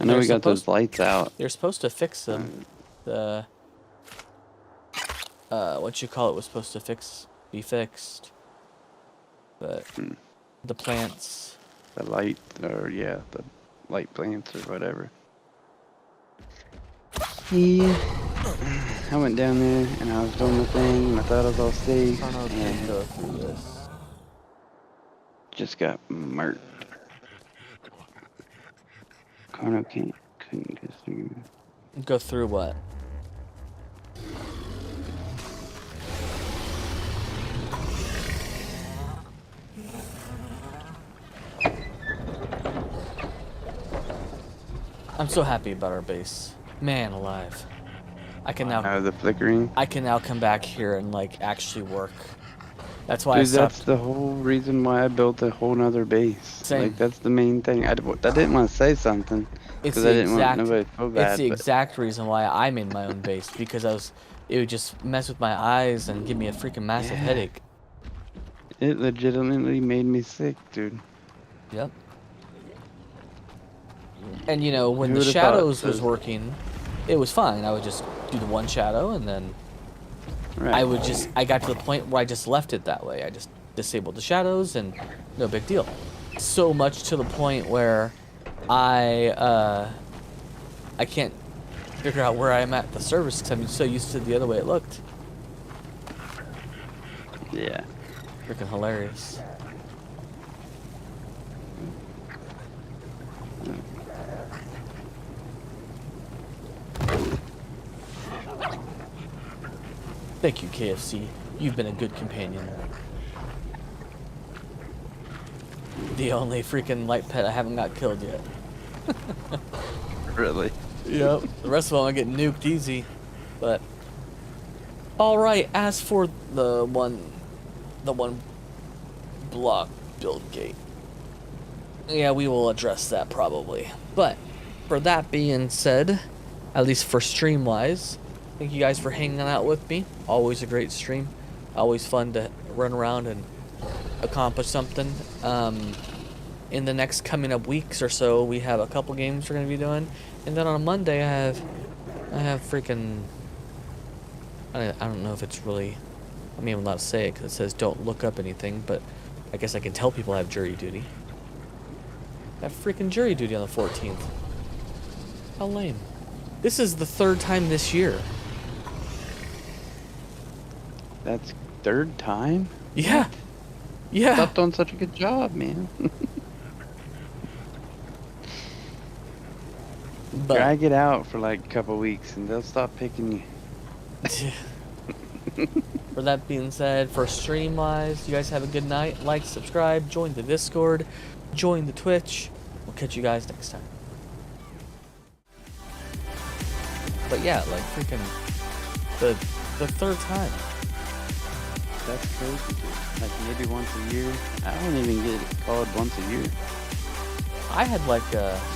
I know They're we got those lights out. You're supposed to fix them. The what you call it was supposed to be fixed. But the plants. The light, or yeah, the light plants or whatever. Yeah. I went down there and I was doing the thing and I thought I was all safe. I don't know if And go through this. just got murked. Carno couldn't go through. Go through what? I'm so happy about our base. Man alive. I can now The flickering. I can now come back here and like actually work. That's why Dude, I stopped. that's the whole reason why I built a whole nother base. Same. Like, that's the main thing. I didn't want to say something. It's Because the I didn't want exact. nobody to feel bad. It's the but exact reason why I made my own base, because it would just mess with my eyes and give me a freaking massive Yeah. headache. It legitimately made me sick, dude. Yep. And you know, when Who the would've thought shadows was those- working, it was fine. I would just do the one shadow, and then Right. I got to the point where I just left it that way. I just disabled the shadows, and no big deal. So much to the point where I can't figure out where I'm at the service because I'm so used to the other way it looked. Yeah. Freaking hilarious. Thank you, KFC. You've been a good companion. The only freaking light pet I haven't got killed yet. Really. Yep. The rest of them I get nuked easy. But alright, as for the one block build gate. Yeah, we will address that probably. But for that being said, at least for stream wise, thank you guys for hanging out with me. Always a great stream. Always fun to run around and accomplish something. In the next coming up weeks or so, we have a couple games we're gonna be doing, and then on Monday I have freaking. I don't know if it's really. I'm even allowed to say it because it says don't look up anything, but I guess I can tell people I have jury duty. I have freaking jury duty on the 14th. How lame. This is the 3rd time this year. That's 3rd time? Yeah. Yeah. Stop doing such a good job, man. But Drag it out for like a couple weeks and they'll stop picking you. for that being said, for stream wise, you guys have a good night. Like, subscribe, join the Discord, join the Twitch. We'll catch you guys next time. But yeah, like freaking the 3rd time. That's crazy, dude. Like maybe once a year. I don't even get it called once a year. I had like a